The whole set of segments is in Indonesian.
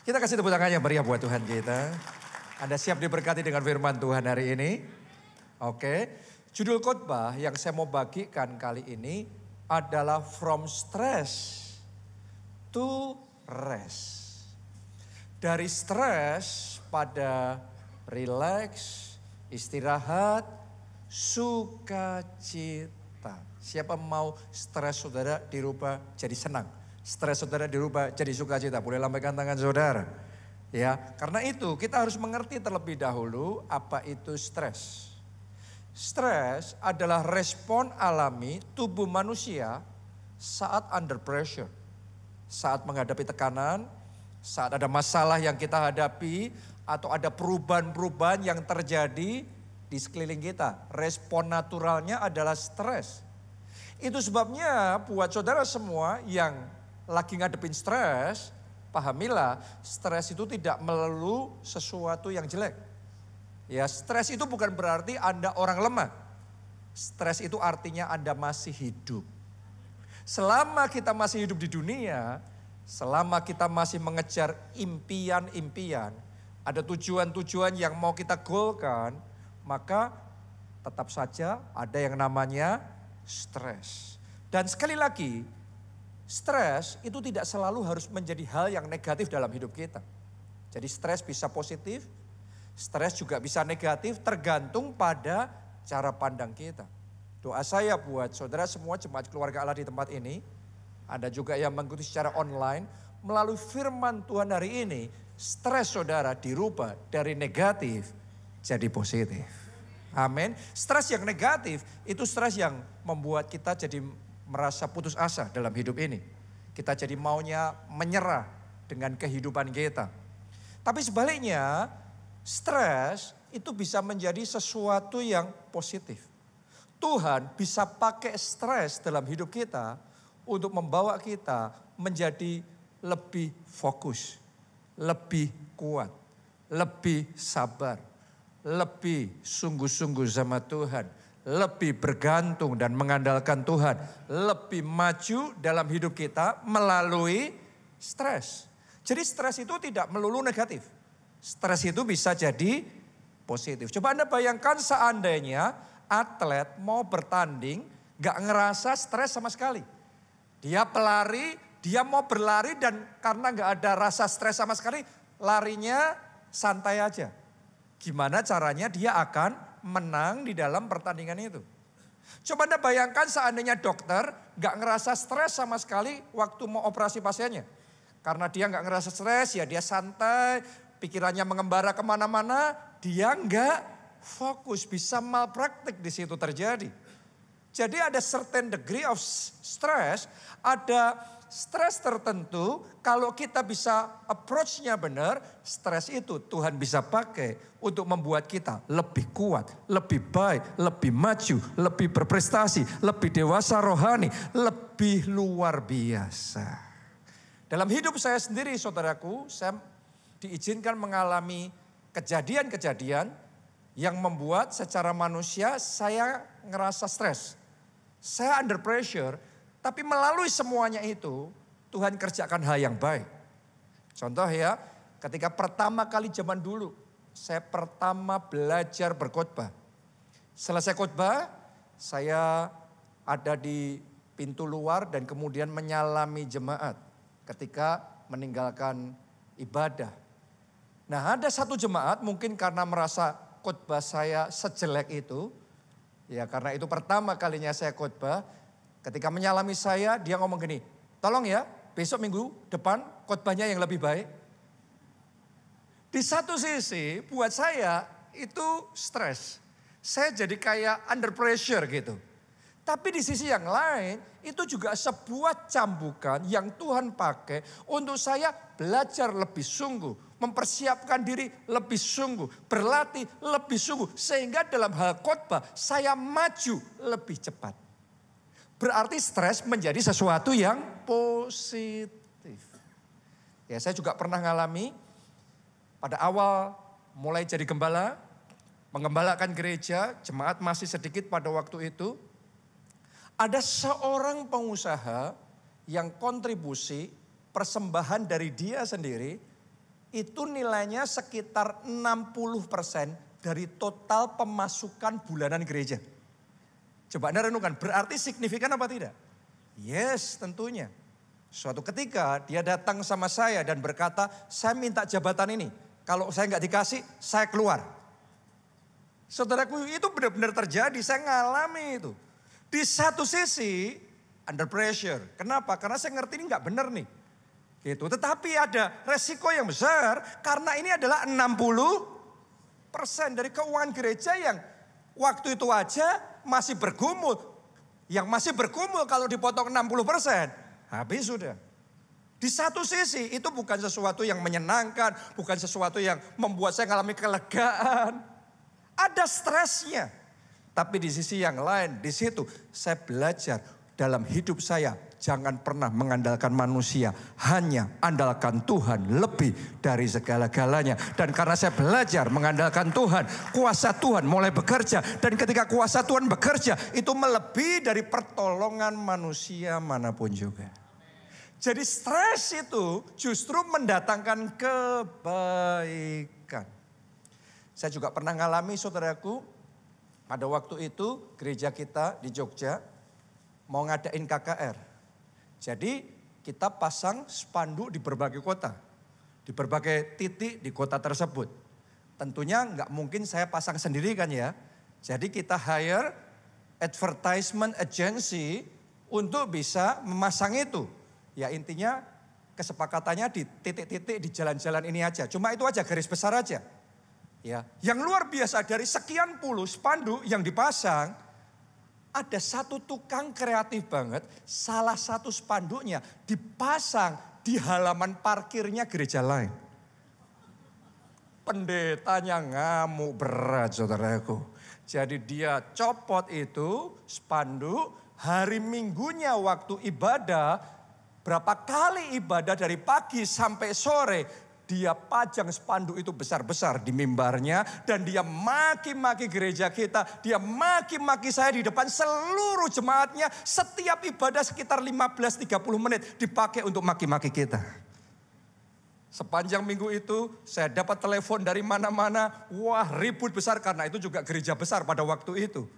Kita kasih tepuk tangan yang meriah buat Tuhan kita. Anda siap diberkati dengan firman Tuhan hari ini? Oke. Judul khotbah yang saya mau bagikan kali ini adalah From Stress to Rest. Dari stres pada relax, istirahat, sukacita. Siapa mau stres saudara dirubah jadi senang? Stres saudara dirubah jadi sukacita. Boleh lambaikan tangan saudara. Ya, karena itu kita harus mengerti terlebih dahulu apa itu stres. Stres adalah respon alami tubuh manusia saat under pressure. Saat menghadapi tekanan, saat ada masalah yang kita hadapi, atau ada perubahan-perubahan yang terjadi di sekeliling kita. Respon naturalnya adalah stres. Itu sebabnya buat saudara semua yang lagi ngadepin stres, pahamilah stres itu tidak melulu sesuatu yang jelek. Ya, stres itu bukan berarti Anda orang lemah. Stres itu artinya Anda masih hidup. Selama kita masih hidup di dunia, selama kita masih mengejar impian-impian, ada tujuan-tujuan yang mau kita goalkan, maka tetap saja ada yang namanya stres. Dan sekali lagi, stres itu tidak selalu harus menjadi hal yang negatif dalam hidup kita. Jadi stres bisa positif, stres juga bisa negatif, tergantung pada cara pandang kita. Doa saya buat saudara semua jemaat keluarga Allah di tempat ini, Anda juga yang mengikuti secara online, melalui firman Tuhan hari ini, stres saudara dirubah dari negatif jadi positif. Amin. Stres yang negatif itu stres yang membuat kita jadi merasa putus asa dalam hidup ini. Kita jadi maunya menyerah dengan kehidupan kita. Tapi sebaliknya, stres itu bisa menjadi sesuatu yang positif. Tuhan bisa pakai stres dalam hidup kita untuk membawa kita menjadi lebih fokus, lebih kuat, lebih sabar, lebih sungguh-sungguh sama Tuhan. Lebih bergantung dan mengandalkan Tuhan. Lebih maju dalam hidup kita melalui stres. Jadi stres itu tidak melulu negatif. Stres itu bisa jadi positif. Coba Anda bayangkan seandainya atlet mau bertanding gak ngerasa stres sama sekali. Dia pelari, dia mau berlari dan karena gak ada rasa stres sama sekali, larinya santai aja. Gimana caranya dia akan menang di dalam pertandingan itu. Coba Anda bayangkan seandainya dokter gak ngerasa stres sama sekali waktu mau operasi pasiennya. Karena dia gak ngerasa stres, ya dia santai, pikirannya mengembara kemana-mana, dia gak fokus, bisa malpraktik di situ terjadi. Jadi ada certain degree of stress, ada stres tertentu, kalau kita bisa approach-nya benar, stres itu Tuhan bisa pakai untuk membuat kita lebih kuat, lebih baik, lebih maju, lebih berprestasi, lebih dewasa rohani, lebih luar biasa. Dalam hidup saya sendiri saudaraku, saya diizinkan mengalami kejadian-kejadian yang membuat secara manusia saya ngerasa stres. Saya under pressure. Tapi melalui semuanya itu, Tuhan kerjakan hal yang baik. Contoh ya, ketika pertama kali zaman dulu, saya pertama belajar berkhotbah. Selesai khotbah, saya ada di pintu luar dan kemudian menyalami jemaat ketika meninggalkan ibadah. Nah, ada satu jemaat mungkin karena merasa khotbah saya sejelek itu, ya karena itu pertama kalinya saya khotbah. Ketika menyalami saya, dia ngomong gini, tolong ya besok minggu depan khotbahnya yang lebih baik. Di satu sisi buat saya itu stres. Saya jadi kayak under pressure gitu. Tapi di sisi yang lain itu juga sebuah cambukan yang Tuhan pakai untuk saya belajar lebih sungguh. Mempersiapkan diri lebih sungguh, berlatih lebih sungguh. Sehingga dalam hal khotbah saya maju lebih cepat. Berarti stres menjadi sesuatu yang positif. Ya, saya juga pernah ngalami pada awal mulai jadi gembala, mengembalakan gereja, jemaat masih sedikit pada waktu itu. Ada seorang pengusaha yang kontribusi persembahan dari dia sendiri itu nilainya sekitar 60% dari total pemasukan bulanan gereja. Coba Anda renungkan, berarti signifikan apa tidak? Yes, tentunya. Suatu ketika dia datang sama saya dan berkata, saya minta jabatan ini. Kalau saya nggak dikasih, saya keluar. Saudaraku, itu benar-benar terjadi, saya ngalami itu. Di satu sisi, under pressure. Kenapa? Karena saya ngerti ini nggak benar nih. Gitu. Tetapi ada resiko yang besar, karena ini adalah 60% dari keuangan gereja yang waktu itu aja masih bergumul. Yang masih bergumul kalau dipotong 60%, habis sudah. Di satu sisi itu bukan sesuatu yang menyenangkan, bukan sesuatu yang membuat saya mengalami kelegaan. Ada stresnya. Tapi di sisi yang lain, di situ saya belajar dalam hidup saya. Jangan pernah mengandalkan manusia, hanya andalkan Tuhan lebih dari segala-galanya. Dan karena saya belajar mengandalkan Tuhan, kuasa Tuhan mulai bekerja. Dan ketika kuasa Tuhan bekerja, itu melebihi dari pertolongan manusia manapun juga. Jadi stres itu justru mendatangkan kebaikan. Saya juga pernah ngalami, saudaraku, pada waktu itu gereja kita di Jogja mau ngadain KKR. Jadi kita pasang spanduk di berbagai kota, di berbagai titik di kota tersebut. Tentunya nggak mungkin saya pasang sendiri kan ya. Jadi kita hire advertisement agency untuk bisa memasang itu. Ya intinya kesepakatannya di titik-titik di jalan-jalan ini aja. Cuma itu aja, garis besar aja. Ya, yang luar biasa dari sekian puluh spanduk yang dipasang, ada satu tukang kreatif banget, salah satu spanduknya dipasang di halaman parkirnya gereja lain. Pendetanya ngamuk berat, saudaraku. Jadi dia copot itu spanduk, hari Minggunya waktu ibadah, berapa kali ibadah dari pagi sampai sore, dia pajang spanduk itu besar-besar di mimbarnya. Dan dia maki-maki gereja kita. Dia maki-maki saya di depan seluruh jemaatnya. Setiap ibadah sekitar 15-30 menit dipakai untuk maki-maki kita. Sepanjang minggu itu saya dapat telepon dari mana-mana. Wah, ribut besar karena itu juga gereja besar pada waktu itu.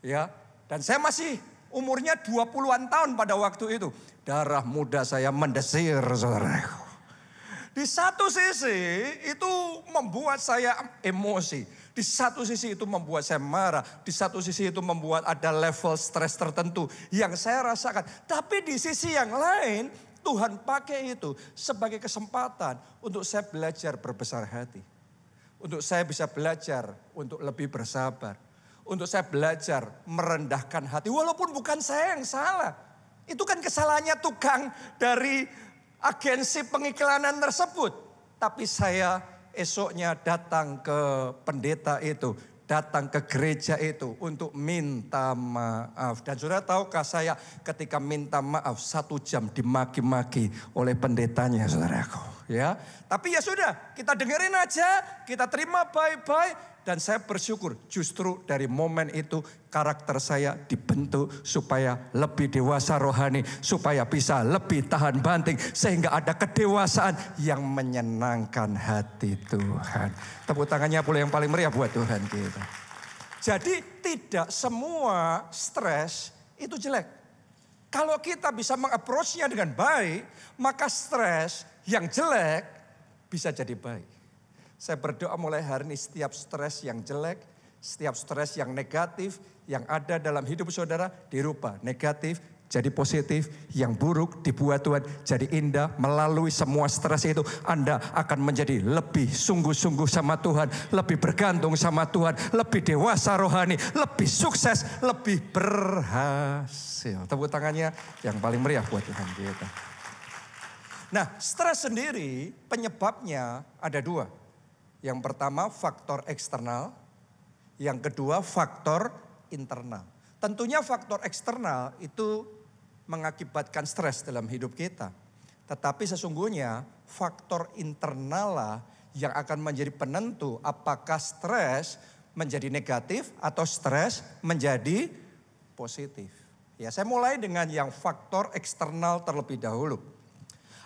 Ya, dan saya masih umurnya 20-an tahun pada waktu itu. Darah muda saya mendesir, saudaraku. Di satu sisi itu membuat saya emosi. Di satu sisi itu membuat saya marah. Di satu sisi itu membuat ada level stres tertentu yang saya rasakan. Tapi di sisi yang lain Tuhan pakai itu sebagai kesempatan untuk saya belajar berbesar hati. Untuk saya bisa belajar untuk lebih bersabar. Untuk saya belajar merendahkan hati. Walaupun bukan saya yang salah. Itu kan kesalahannya tukang dari agensi pengiklanan tersebut. Tapi saya esoknya datang ke pendeta itu, datang ke gereja itu untuk minta maaf. Dan saudara tahukah saya ketika minta maaf 1 jam dimaki-maki oleh pendetanya, saudaraku. Ya, tapi ya sudah, kita dengerin aja, kita terima baik-baik. Dan saya bersyukur justru dari momen itu karakter saya dibentuk supaya lebih dewasa rohani. Supaya bisa lebih tahan banting. Sehingga ada kedewasaan yang menyenangkan hati Tuhan. Tepuk tangannya pula yang paling meriah buat Tuhan kita. Jadi tidak semua stres itu jelek. Kalau kita bisa mengapproach-nya dengan baik, maka stres yang jelek bisa jadi baik. Saya berdoa mulai hari ini setiap stres yang jelek, setiap stres yang negatif yang ada dalam hidup saudara dirubah negatif jadi positif, yang buruk dibuat Tuhan jadi indah. Melalui semua stres itu Anda akan menjadi lebih sungguh-sungguh sama Tuhan, lebih bergantung sama Tuhan, lebih dewasa rohani, lebih sukses, lebih berhasil. Tepuk tangannya yang paling meriah buat Tuhan kita. Nah, stres sendiri penyebabnya ada 2. Yang pertama faktor eksternal, yang kedua faktor internal. Tentunya faktor eksternal itu mengakibatkan stres dalam hidup kita. Tetapi sesungguhnya faktor internal lah yang akan menjadi penentu apakah stres menjadi negatif atau stres menjadi positif. Ya, saya mulai dengan yang faktor eksternal terlebih dahulu.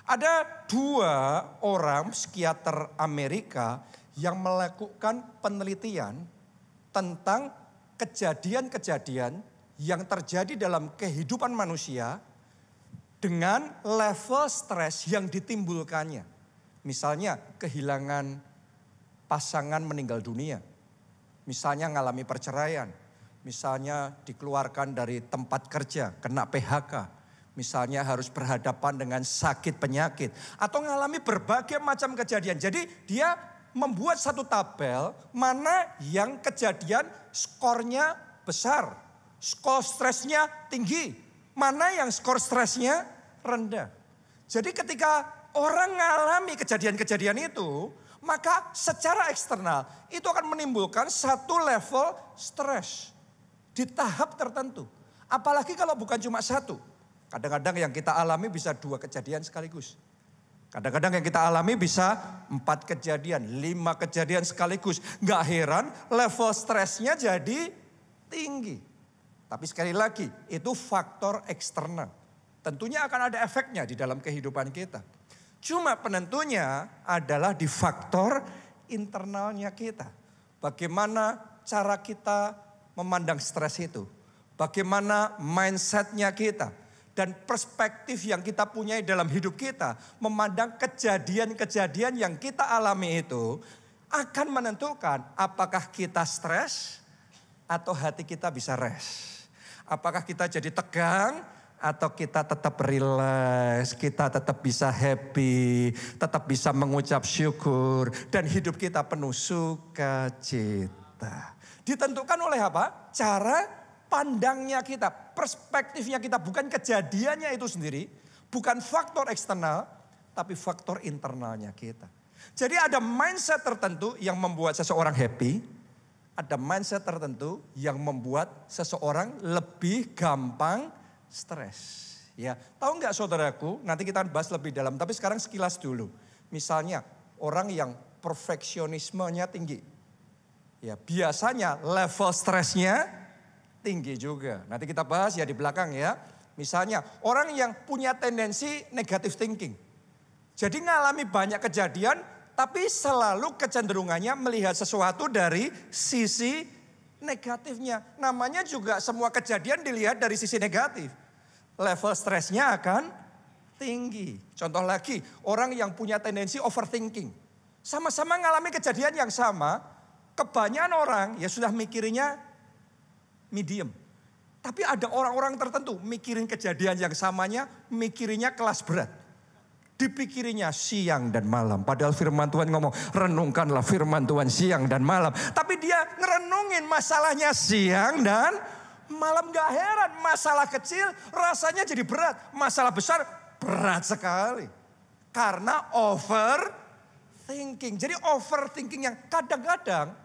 Ada 2 orang psikiater Amerika yang melakukan penelitian tentang kejadian-kejadian yang terjadi dalam kehidupan manusia dengan level stres yang ditimbulkannya. Misalnya kehilangan pasangan meninggal dunia, misalnya mengalami perceraian, misalnya dikeluarkan dari tempat kerja, kena PHK. Misalnya harus berhadapan dengan sakit penyakit. Atau mengalami berbagai macam kejadian. Jadi dia membuat satu tabel mana yang kejadian skornya besar. Skor stresnya tinggi. Mana yang skor stresnya rendah. Jadi ketika orang mengalami kejadian-kejadian itu, maka secara eksternal itu akan menimbulkan satu level stres di tahap tertentu. Apalagi kalau bukan cuma satu. Kadang-kadang yang kita alami bisa 2 kejadian sekaligus. Kadang-kadang yang kita alami bisa 4 kejadian, 5 kejadian sekaligus. Gak heran level stresnya jadi tinggi. Tapi sekali lagi itu faktor eksternal. Tentunya akan ada efeknya di dalam kehidupan kita. Cuma penentunya adalah di faktor internalnya kita. Bagaimana cara kita memandang stres itu. Bagaimana mindsetnya kita. Dan perspektif yang kita punya dalam hidup kita. Memandang kejadian-kejadian yang kita alami itu. Akan menentukan apakah kita stres atau hati kita bisa rest. Apakah kita jadi tegang atau kita tetap relax, kita tetap bisa happy, tetap bisa mengucap syukur. Dan hidup kita penuh sukacita. Ditentukan oleh apa? Cara pandangnya kita, perspektifnya kita, bukan kejadiannya itu sendiri, bukan faktor eksternal, tapi faktor internalnya kita. Jadi ada mindset tertentu yang membuat seseorang happy, ada mindset tertentu yang membuat seseorang lebih gampang stres. Ya, tahu nggak saudaraku? Nanti kita bahas lebih dalam, tapi sekarang sekilas dulu. Misalnya orang yang perfeksionismenya tinggi, ya biasanya level stresnya tinggi juga. Nanti kita bahas ya di belakang ya. Misalnya orang yang punya tendensi negative thinking. Jadi ngalami banyak kejadian tapi selalu kecenderungannya melihat sesuatu dari sisi negatifnya. Namanya juga semua kejadian dilihat dari sisi negatif. Level stresnya akan tinggi. Contoh lagi, orang yang punya tendensi overthinking. Sama-sama ngalami kejadian yang sama, kebanyakan orang ya sudah mikirnya medium. Tapi ada orang-orang tertentu mikirin kejadian yang samanya, mikirinya kelas berat. Dipikirinya siang dan malam. Padahal firman Tuhan ngomong, renungkanlah firman Tuhan siang dan malam. Tapi dia ngerenungin masalahnya siang dan malam. Gak heran, masalah kecil rasanya jadi berat. Masalah besar berat sekali. Karena overthinking. Jadi overthinking yang kadang-kadang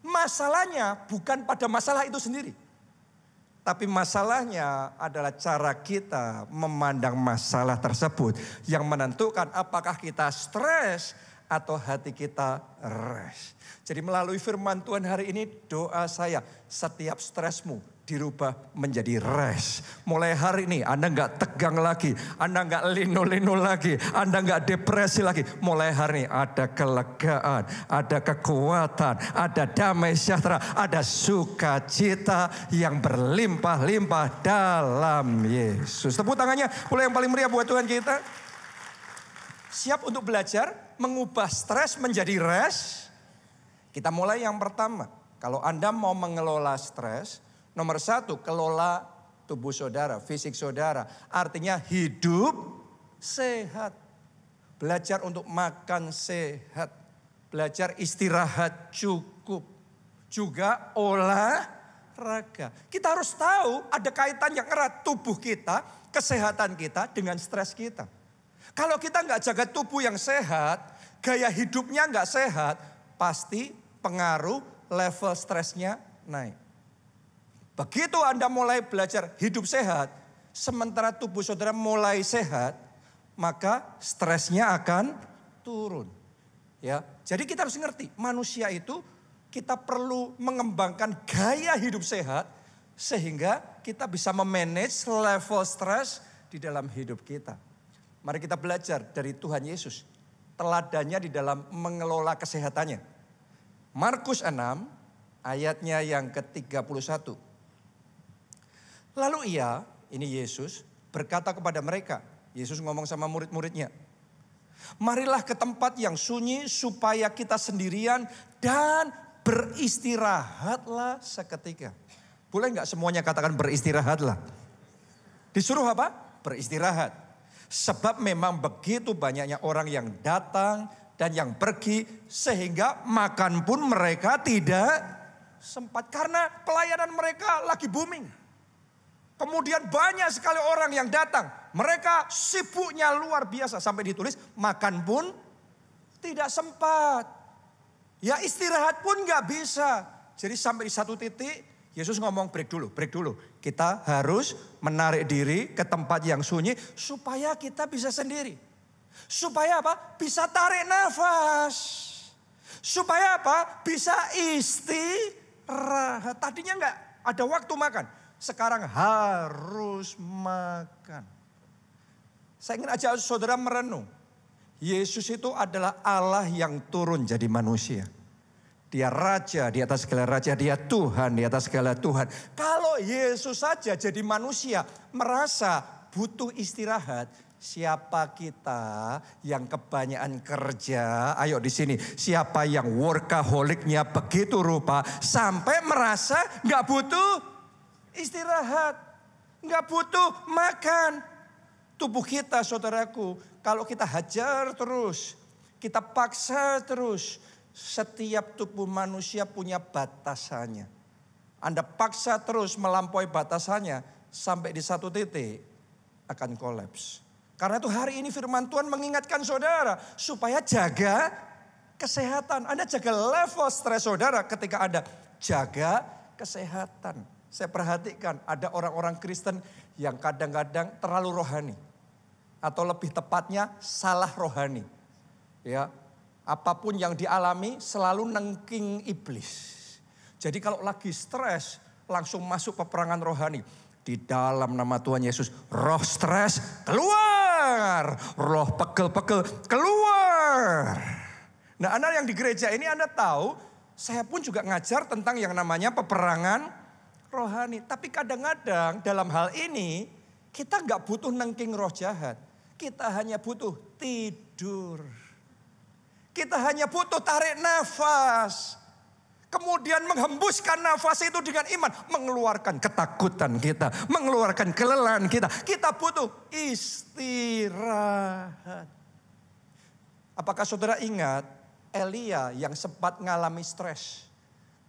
masalahnya bukan pada masalah itu sendiri. Tapi masalahnya adalah cara kita memandang masalah tersebut yang menentukan apakah kita stres atau hati kita rest. Jadi melalui firman Tuhan hari ini doa saya, setiap stresmu dirubah menjadi rest. Mulai hari ini Anda gak tegang lagi, Anda gak lino-lino lagi, Anda gak depresi lagi. Mulai hari ini ada kelegaan, ada kekuatan, ada damai sejahtera, ada sukacita yang berlimpah-limpah dalam Yesus. Tepuk tangannya boleh yang paling meriah buat Tuhan kita. Siap untuk belajar mengubah stres menjadi rest? Kita mulai yang pertama. Kalau Anda mau mengelola stres, nomor 1, kelola tubuh saudara, fisik saudara. Artinya hidup sehat. Belajar untuk makan sehat. Belajar istirahat cukup. Juga olahraga. Kita harus tahu ada kaitan yang erat tubuh kita, kesehatan kita dengan stres kita. Kalau kita nggak jaga tubuh yang sehat, gaya hidupnya nggak sehat, pasti pengaruh level stresnya naik. Begitu Anda mulai belajar hidup sehat, sementara tubuh saudara mulai sehat, maka stresnya akan turun. Ya, jadi kita harus ngerti, manusia itu kita perlu mengembangkan gaya hidup sehat sehingga kita bisa memanage level stres di dalam hidup kita. Mari kita belajar dari Tuhan Yesus. Teladannya di dalam mengelola kesehatannya. Markus 6 ayatnya yang ke-31. Lalu ini Yesus berkata kepada mereka. Yesus ngomong sama murid-muridnya. Marilah ke tempat yang sunyi supaya kita sendirian dan beristirahatlah seketika. Boleh nggak semuanya katakan beristirahatlah? Disuruh apa? Beristirahat. Sebab memang begitu banyaknya orang yang datang dan yang pergi sehingga makan pun mereka tidak sempat. Karena pelayanan mereka lagi booming. Kemudian banyak sekali orang yang datang. Mereka sibuknya luar biasa. Sampai ditulis makan pun tidak sempat. Ya istirahat pun gak bisa. Jadi sampai di satu titik Yesus ngomong break dulu. Kita harus menarik diri ke tempat yang sunyi supaya kita bisa sendiri. Supaya apa? Bisa tarik nafas. Supaya apa? Bisa istirahat. Tadinya gak ada waktu makan. Sekarang harus makan. Saya ingin ajak saudara merenung. Yesus itu adalah Allah yang turun jadi manusia. Dia raja di atas segala raja. Dia Tuhan di atas segala Tuhan. Kalau Yesus saja jadi manusia merasa butuh istirahat. Siapa kita yang kebanyakan kerja? Ayo di sini. Siapa yang workaholiknya begitu rupa sampai merasa gak butuh istirahat, nggak butuh makan. Tubuh kita saudaraku, kalau kita hajar terus, kita paksa terus, setiap tubuh manusia punya batasannya. Anda paksa terus melampaui batasannya, sampai di satu titik akan kolaps. Karena itu hari ini firman Tuhan mengingatkan saudara, supaya jaga kesehatan. Anda jaga level stres saudara ketika Anda jaga kesehatan. Saya perhatikan ada orang-orang Kristen yang kadang-kadang terlalu rohani. Atau lebih tepatnya salah rohani. Ya, apapun yang dialami selalu nengking iblis. Jadi kalau lagi stres langsung masuk peperangan rohani. Di dalam nama Tuhan Yesus, roh stres keluar. Roh pegel-pegel keluar. Nah, Anda yang di gereja ini Anda tahu, saya pun juga ngajar tentang yang namanya peperangan rohani. Tapi kadang-kadang dalam hal ini kita nggak butuh nengking roh jahat. Kita hanya butuh tidur. Kita hanya butuh tarik nafas. Kemudian menghembuskan nafas itu dengan iman. Mengeluarkan ketakutan kita. Mengeluarkan kelelahan kita. Kita butuh istirahat. Apakah saudara ingat Elia yang sempat mengalami stres?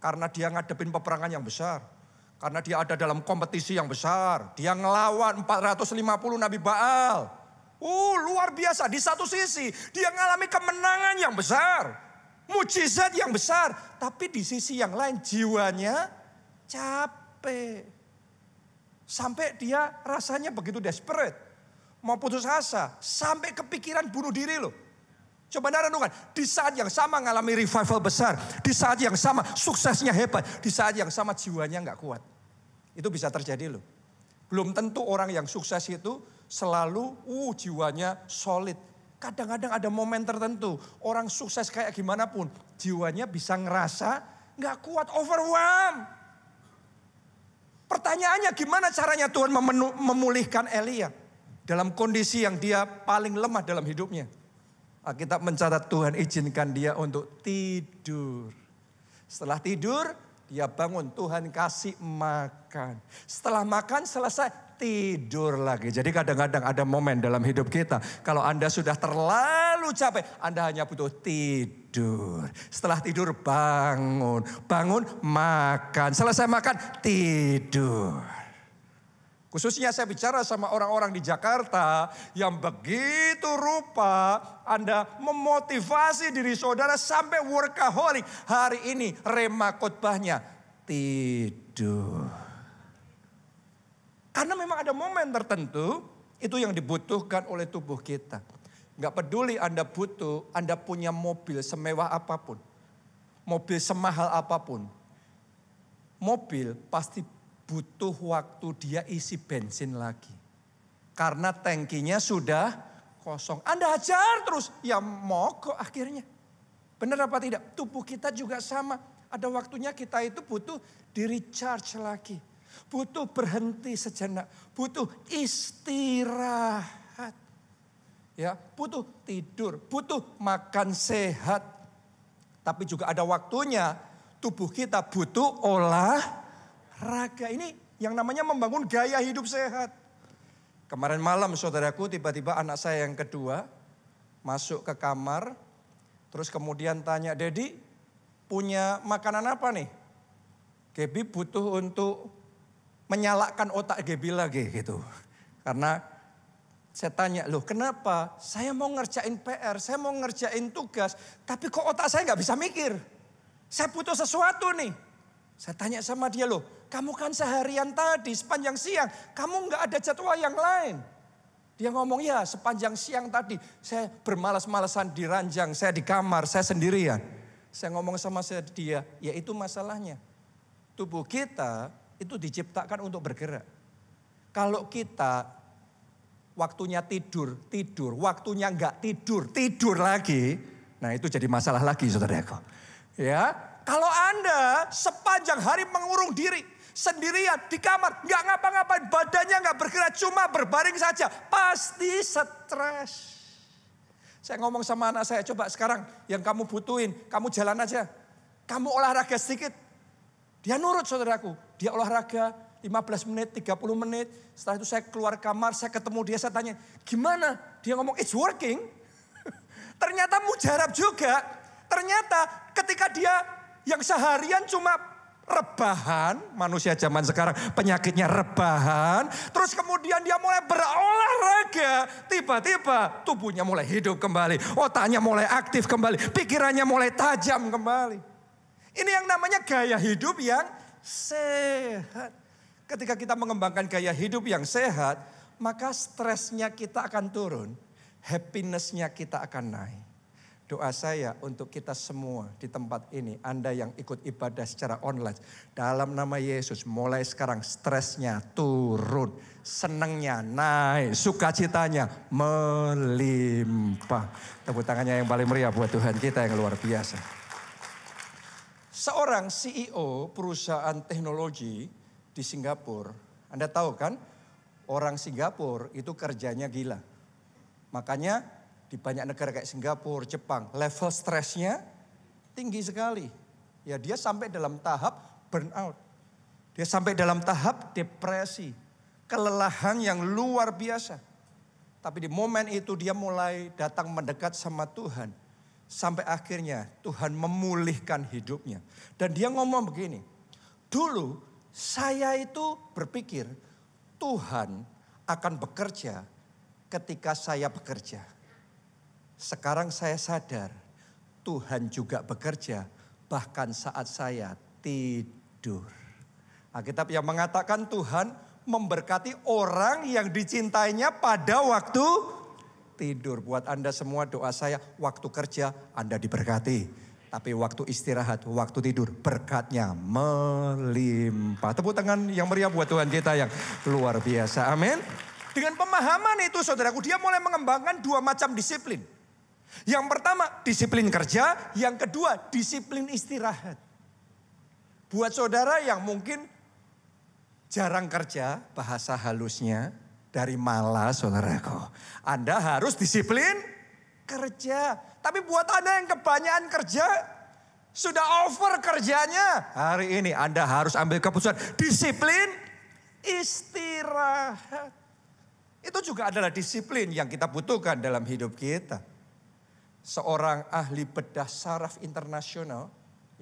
Karena dia ngadepin peperangan yang besar. Karena dia ada dalam kompetisi yang besar. Dia ngelawan 450 Nabi Baal. Luar biasa. Di satu sisi dia mengalami kemenangan yang besar. Mujizat yang besar. Tapi di sisi yang lain jiwanya capek. Sampai dia rasanya begitu desperate. Mau putus asa. Sampai kepikiran bunuh diri loh. Coba Anda renungkan, di saat yang sama mengalami revival besar, di saat yang sama suksesnya hebat, di saat yang sama jiwanya nggak kuat. Itu bisa terjadi loh. Belum tentu orang yang sukses itu selalu jiwanya solid. Kadang-kadang ada momen tertentu, orang sukses kayak gimana pun, jiwanya bisa ngerasa nggak kuat, overwhelmed. Pertanyaannya gimana caranya Tuhan memulihkan Elia dalam kondisi yang dia paling lemah dalam hidupnya. Alkitab mencatat Tuhan izinkan dia untuk tidur. Setelah tidur dia bangun, Tuhan kasih makan. Setelah makan selesai tidur lagi. Jadi kadang-kadang ada momen dalam hidup kita. Kalau Anda sudah terlalu capek, Anda hanya butuh tidur. Setelah tidur bangun. Bangun makan. Selesai makan tidur. Khususnya saya bicara sama orang-orang di Jakarta yang begitu rupa Anda memotivasi diri saudara sampai workaholic. Hari ini rema khotbahnya tidur. Karena memang ada momen tertentu itu yang dibutuhkan oleh tubuh kita. Gak peduli Anda butuh, Anda punya mobil semewah apapun. Mobil semahal apapun. Mobil pasti butuh waktu dia isi bensin lagi. Karena tangkinya sudah kosong. Anda hajar terus, ya mogok akhirnya. Benar apa tidak? Tubuh kita juga sama. Ada waktunya kita itu butuh di-recharge lagi. Butuh berhenti sejenak. Butuh istirahat. Ya, butuh tidur, butuh makan sehat. Tapi juga ada waktunya tubuh kita butuh olahraga. Ini yang namanya membangun gaya hidup sehat. Kemarin malam saudaraku tiba-tiba anak saya yang kedua masuk ke kamar. Terus kemudian tanya, Dedi punya makanan apa nih? Gaby butuh untuk menyalakan otak Gaby lagi gitu. Karena saya tanya, loh kenapa? Saya mau ngerjain PR, saya mau ngerjain tugas. Tapi kok otak saya gak bisa mikir. Saya butuh sesuatu nih. Saya tanya sama dia, loh kamu kan seharian tadi sepanjang siang. Kamu gak ada jadwal yang lain. Dia ngomong, ya sepanjang siang tadi saya bermalas-malasan di ranjang, saya di kamar, saya sendirian. Saya ngomong sama dia, ya itu masalahnya. Tubuh kita itu diciptakan untuk bergerak. Kalau kita waktunya tidur, waktunya enggak tidur lagi. Nah itu jadi masalah lagi saudaraku. Ya, kalau Anda sepanjang hari mengurung diri, sendirian di kamar, nggak ngapa-ngapain, badannya nggak bergerak, cuma berbaring saja, pasti stres. Saya ngomong sama anak saya, coba sekarang yang kamu butuhin, kamu jalan aja, kamu olahraga sedikit. Dia nurut saudaraku, dia olahraga 15 menit, 30 menit. Setelah itu saya keluar kamar, saya ketemu dia, saya tanya, gimana? Dia ngomong, it's working. Ternyata mujarab juga. Ternyata ketika dia yang seharian cuma rebahan, manusia zaman sekarang penyakitnya rebahan. Terus kemudian dia mulai berolahraga. Tiba-tiba tubuhnya mulai hidup kembali. Otaknya mulai aktif kembali. Pikirannya mulai tajam kembali. Ini yang namanya gaya hidup yang sehat. Ketika kita mengembangkan gaya hidup yang sehat, maka stresnya kita akan turun. Happiness-nya kita akan naik. Doa saya untuk kita semua di tempat ini, Anda yang ikut ibadah secara online. Dalam nama Yesus, mulai sekarang stresnya turun, senangnya naik, sukacitanya melimpah. Tepuk tangannya yang paling meriah buat Tuhan kita yang luar biasa. Seorang CEO perusahaan teknologi di Singapura, Anda tahu kan, orang Singapura itu kerjanya gila. Makanya di banyak negara kayak Singapura, Jepang, level stresnya tinggi sekali. Ya dia sampai dalam tahap burnout. Dia sampai dalam tahap depresi. Kelelahan yang luar biasa. Tapi di momen itu dia mulai datang mendekat sama Tuhan. Sampai akhirnya Tuhan memulihkan hidupnya. Dan dia ngomong begini. Dulu saya itu berpikir Tuhan akan bekerja ketika saya bekerja. Sekarang saya sadar Tuhan juga bekerja bahkan saat saya tidur. Alkitab yang mengatakan Tuhan memberkati orang yang dicintainya pada waktu tidur. Buat Anda semua doa saya, waktu kerja Anda diberkati. Tapi waktu istirahat, waktu tidur berkatnya melimpah. Tepuk tangan yang meriah buat Tuhan kita yang luar biasa. Amin. Dengan pemahaman itu saudaraku, dia mulai mengembangkan dua macam disiplin. Yang pertama disiplin kerja, yang kedua disiplin istirahat. Buat saudara yang mungkin jarang kerja, bahasa halusnya dari malas saudaraku. Anda harus disiplin kerja. Tapi buat Anda yang kebanyakan kerja, sudah over kerjanya. Hari ini Anda harus ambil keputusan disiplin istirahat. Itu juga adalah disiplin yang kita butuhkan dalam hidup kita. Seorang ahli bedah saraf internasional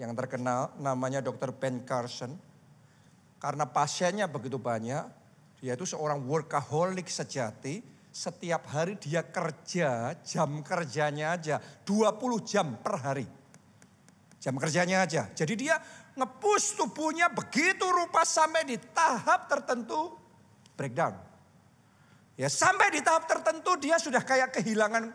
yang terkenal namanya Dr. Ben Carson. Karena pasiennya begitu banyak, dia itu seorang workaholic sejati. Setiap hari dia kerja, jam kerjanya aja 20 jam per hari. Jam kerjanya aja. Jadi dia nge-push tubuhnya begitu rupa sampai di tahap tertentu breakdown. Ya sampai di tahap tertentu dia sudah kayak kehilangan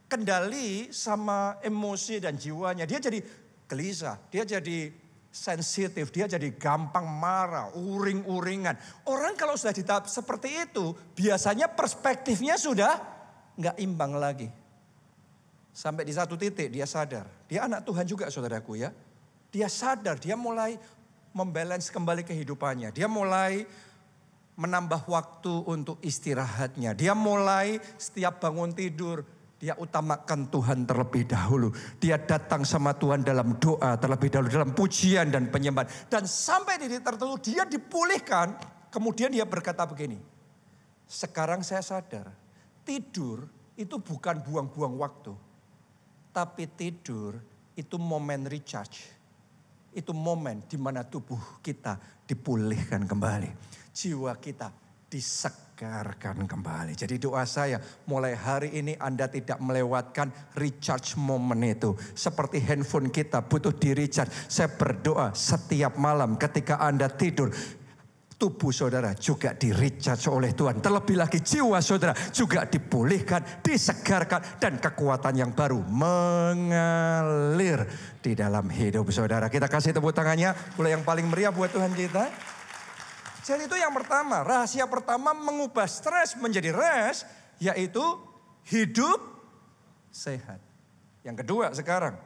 kendali sama emosi dan jiwanya. Dia jadi gelisah, dia jadi sensitif, dia jadi gampang marah, uring-uringan. Orang kalau sudah di tahap seperti itu, biasanya perspektifnya sudah nggak imbang lagi. Sampai di satu titik dia sadar. Dia anak Tuhan juga saudaraku ya. Dia sadar, dia mulai membalance kembali kehidupannya. Dia mulai menambah waktu untuk istirahatnya. Dia mulai setiap bangun tidur, dia utamakan Tuhan terlebih dahulu. Dia datang sama Tuhan dalam doa terlebih dahulu, dalam pujian dan penyembahan. Dan sampai di titik tertentu dia dipulihkan. Kemudian dia berkata begini, sekarang saya sadar, tidur itu bukan buang-buang waktu. Tapi tidur itu momen recharge. Itu momen di mana tubuh kita dipulihkan kembali. Jiwa kita disegarkan kembali. Jadi doa saya mulai hari ini Anda tidak melewatkan recharge moment itu. Seperti handphone kita butuh di recharge. Saya berdoa setiap malam ketika Anda tidur. Tubuh saudara juga di recharge oleh Tuhan. Terlebih lagi jiwa saudara juga dipulihkan, disegarkan. Dan kekuatan yang baru mengalir di dalam hidup saudara. Kita kasih tepuk tangannya. Mulai yang paling meriah buat Tuhan kita. Jadi itu yang pertama, rahasia pertama mengubah stres menjadi rest, yaitu hidup sehat. Yang kedua sekarang,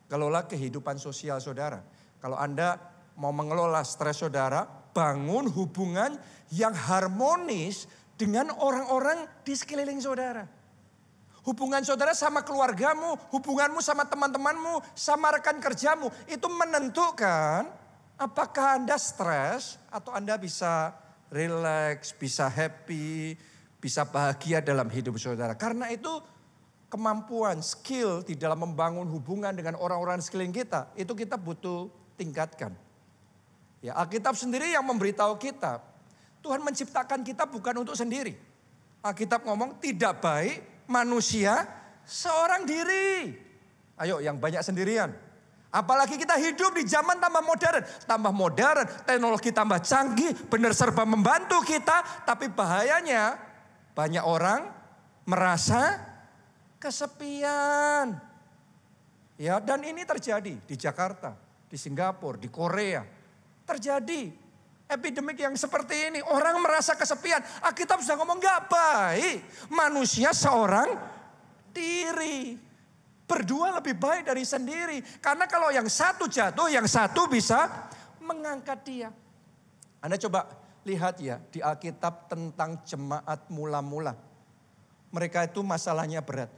kelola kehidupan sosial saudara. Kalau Anda mau mengelola stres saudara, bangun hubungan yang harmonis dengan orang-orang di sekeliling saudara. Hubungan saudara sama keluargamu, hubunganmu sama teman-temanmu, sama rekan kerjamu, itu menentukan apakah Anda stres atau Anda bisa relax, bisa happy, bisa bahagia dalam hidup saudara. Karena itu kemampuan, skill di dalam membangun hubungan dengan orang-orang di sekeliling kita, itu kita butuh tingkatkan. Ya, Alkitab sendiri yang memberitahu kita, Tuhan menciptakan kita bukan untuk sendiri. Alkitab ngomong tidak baik manusia seorang diri. Ayo yang banyak sendirian. Apalagi kita hidup di zaman tambah modern, teknologi tambah canggih, benar serba membantu kita. Tapi bahayanya banyak orang merasa kesepian. Ya, dan ini terjadi di Jakarta, di Singapura, di Korea. Terjadi epidemik yang seperti ini. Orang merasa kesepian. Alkitab sudah ngomong gak baik. Manusia seorang diri. Berdua lebih baik dari sendiri. Karena kalau yang satu jatuh, yang satu bisa mengangkat dia. Anda coba lihat ya di Alkitab tentang jemaat mula-mula. Mereka itu masalahnya berat.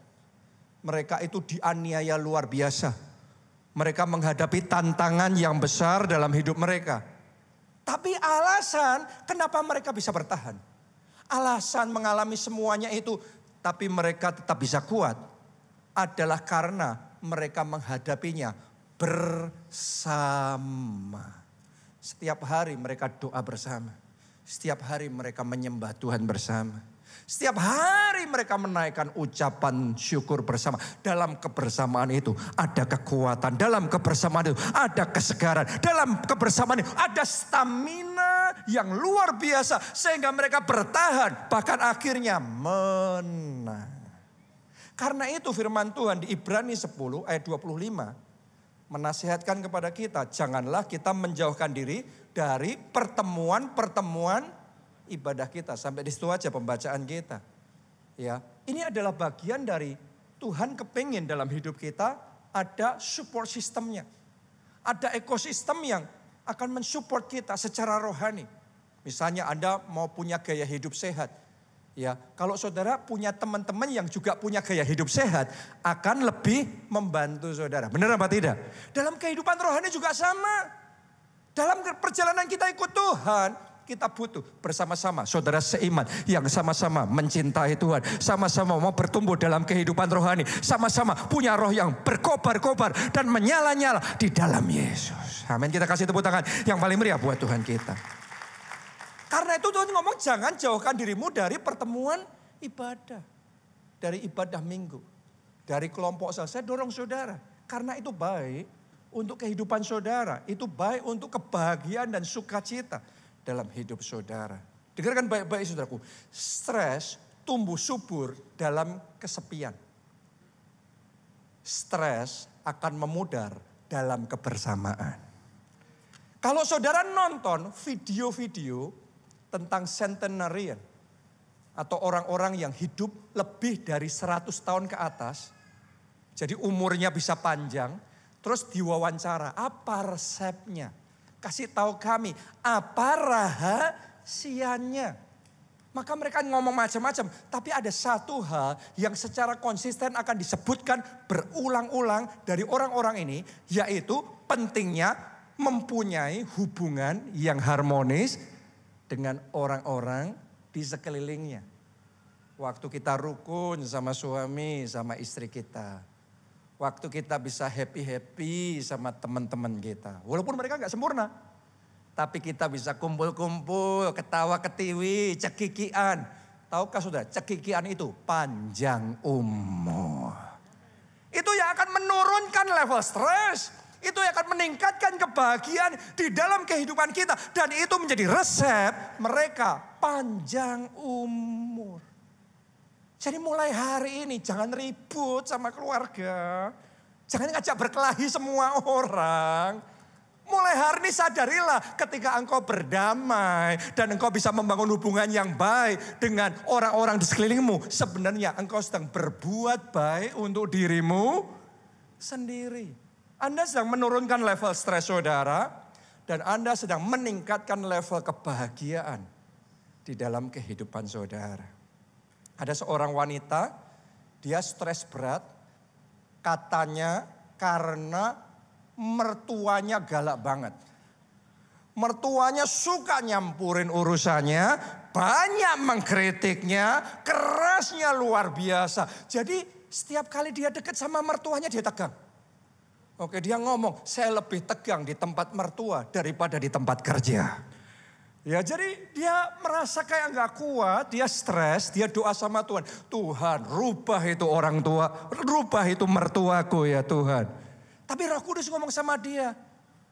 Mereka itu dianiaya luar biasa. Mereka menghadapi tantangan yang besar dalam hidup mereka. Tapi alasan kenapa mereka bisa bertahan. Alasan mengalami semuanya itu, tapi mereka tetap bisa kuat. Adalah karena mereka menghadapinya bersama. Setiap hari mereka doa bersama. Setiap hari mereka menyembah Tuhan bersama. Setiap hari mereka menaikkan ucapan syukur bersama. Dalam kebersamaan itu ada kekuatan. Dalam kebersamaan itu ada kesegaran. Dalam kebersamaan itu ada stamina yang luar biasa. Sehingga mereka bertahan. Bahkan akhirnya menang. Karena itu firman Tuhan di Ibrani 10 ayat 25 menasihatkan kepada kita, janganlah kita menjauhkan diri dari pertemuan-pertemuan ibadah kita. Sampai di situ aja pembacaan kita. Ya, ini adalah bagian dari Tuhan kepingin dalam hidup kita ada support sistemnya. Ada ekosistem yang akan mensupport kita secara rohani. Misalnya Anda mau punya gaya hidup sehat. Ya, kalau saudara punya teman-teman yang juga punya gaya hidup sehat, akan lebih membantu saudara. Benar apa tidak? Dalam kehidupan rohani juga sama. Dalam perjalanan kita ikut Tuhan, kita butuh bersama-sama saudara seiman yang sama-sama mencintai Tuhan. Sama-sama mau bertumbuh dalam kehidupan rohani. Sama-sama punya roh yang berkobar-kobar dan menyala-nyala di dalam Yesus. Amin. Kita kasih tepuk tangan yang paling meriah buat Tuhan kita. Karena itu Tuhan ngomong jangan jauhkan dirimu dari pertemuan ibadah. Dari ibadah minggu. Dari kelompok saya dorong saudara. Karena itu baik untuk kehidupan saudara. Itu baik untuk kebahagiaan dan sukacita dalam hidup saudara. Dengarkan baik-baik saudaraku. Stres tumbuh subur dalam kesepian. Stres akan memudar dalam kebersamaan. Kalau saudara nonton video-video tentang centenarian. atau orang-orang yang hidup lebih dari 100 tahun ke atas, jadi umurnya bisa panjang, terus diwawancara, apa resepnya? Kasih tahu kami, apa rahasianya? Maka mereka ngomong macam-macam, tapi ada satu hal yang secara konsisten akan disebutkan berulang-ulang dari orang-orang ini, yaitu pentingnya mempunyai hubungan yang harmonis dengan orang-orang di sekelilingnya. Waktu kita rukun sama suami, sama istri kita. Waktu kita bisa happy-happy sama teman-teman kita. Walaupun mereka gak sempurna. Tapi kita bisa kumpul-kumpul, ketawa-ketiwi, cekikian. Tahukah saudara, cekikian itu panjang umur. Itu yang akan menurunkan level stres. Itu yang akan meningkatkan kebahagiaan di dalam kehidupan kita. Dan itu menjadi resep mereka panjang umur. Jadi mulai hari ini jangan ribut sama keluarga. Jangan ngajak berkelahi semua orang. Mulai hari ini sadarilah ketika engkau berdamai dan engkau bisa membangun hubungan yang baik dengan orang-orang di sekelilingmu. Sebenarnya engkau sedang berbuat baik untuk dirimu sendiri. Anda sedang menurunkan level stres saudara dan Anda sedang meningkatkan level kebahagiaan di dalam kehidupan saudara. Ada seorang wanita, dia stres berat katanya karena mertuanya galak banget. Mertuanya suka nyampurin urusannya, banyak mengkritiknya, kerasnya luar biasa. Jadi setiap kali dia dekat sama mertuanya dia tegang. Oke, dia ngomong, saya lebih tegang di tempat mertua daripada di tempat kerja. Ya, jadi dia merasa kayak gak kuat, dia stres, dia doa sama Tuhan. Tuhan, rubah itu orang tua, rubah itu mertuaku ya Tuhan. Tapi Roh Kudus ngomong sama dia,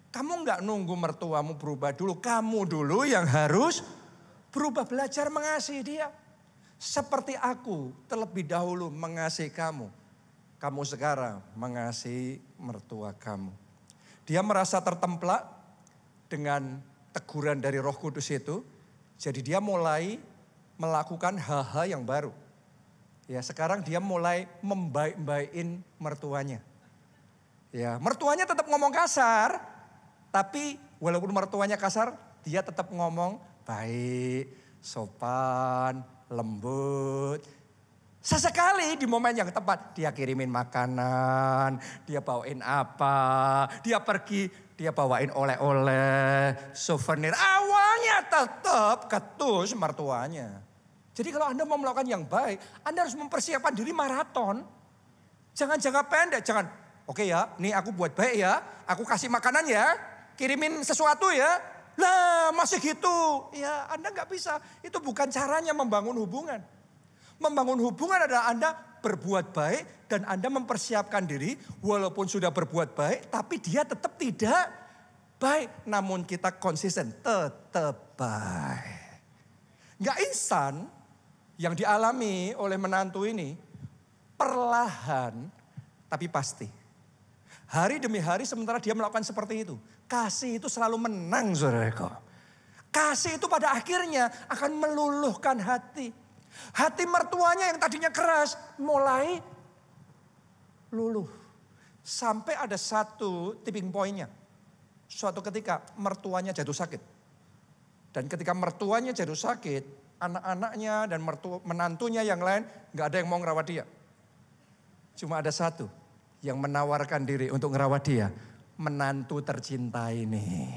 kamu gak nunggu mertuamu berubah dulu, kamu dulu yang harus berubah, belajar mengasihi dia. Seperti aku terlebih dahulu mengasihi kamu, kamu sekarang mengasihi mertua kamu. Dia merasa tertemplak dengan teguran dari Roh Kudus itu, jadi dia mulai melakukan hal-hal yang baru. Ya, sekarang dia mulai membaik-baikin mertuanya. Ya, mertuanya tetap ngomong kasar, tapi walaupun mertuanya kasar, dia tetap ngomong baik, sopan, lembut. Sesekali di momen yang tepat, dia kirimin makanan, dia bawain apa, dia pergi, dia bawain oleh-oleh, souvenir. Awalnya tetap ketus mertuanya. Jadi kalau Anda mau melakukan yang baik, Anda harus mempersiapkan diri maraton. Jangan jangka pendek, jangan. Oke ya, nih aku buat baik ya, aku kasih makanan ya, kirimin sesuatu ya. Lah masih gitu, ya Anda gak bisa. Itu bukan caranya membangun hubungan. Membangun hubungan adalah Anda berbuat baik dan Anda mempersiapkan diri. Walaupun sudah berbuat baik, tapi dia tetap tidak baik. Namun kita konsisten, tetap baik. Gak instan yang dialami oleh menantu ini, perlahan tapi pasti. Hari demi hari sementara dia melakukan seperti itu. Kasih itu selalu menang saudaraku. Kasih itu pada akhirnya akan meluluhkan hati. Hati mertuanya yang tadinya keras mulai luluh. Sampai ada satu tipping pointnya. Suatu ketika mertuanya jatuh sakit. Dan ketika mertuanya jatuh sakit, anak-anaknya dan menantunya yang lain gak ada yang mau ngerawat dia. Cuma ada satu yang menawarkan diri untuk ngerawat dia, menantu tercinta ini.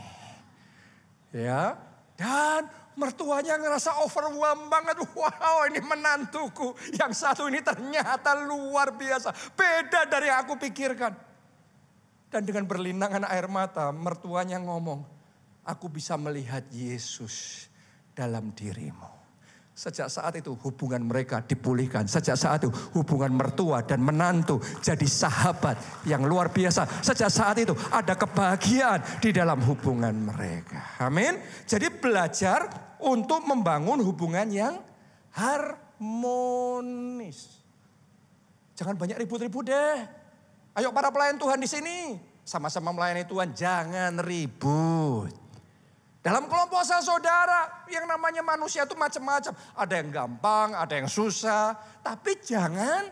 Ya, dan mertuanya ngerasa overwhelmed banget. Wow, ini menantuku. Yang satu ini ternyata luar biasa. Beda dari yang aku pikirkan. Dan dengan berlinangan air mata, mertuanya ngomong, aku bisa melihat Yesus dalam dirimu. Sejak saat itu hubungan mereka dipulihkan. Sejak saat itu hubungan mertua dan menantu jadi sahabat yang luar biasa. Sejak saat itu ada kebahagiaan di dalam hubungan mereka. Amin. Jadi belajar untuk membangun hubungan yang harmonis. Jangan banyak ribut-ribut deh. Ayo para pelayan Tuhan di sini. Sama-sama melayani Tuhan, jangan ribut. Dalam kelompok saudara, yang namanya manusia itu macam-macam. Ada yang gampang, ada yang susah. Tapi jangan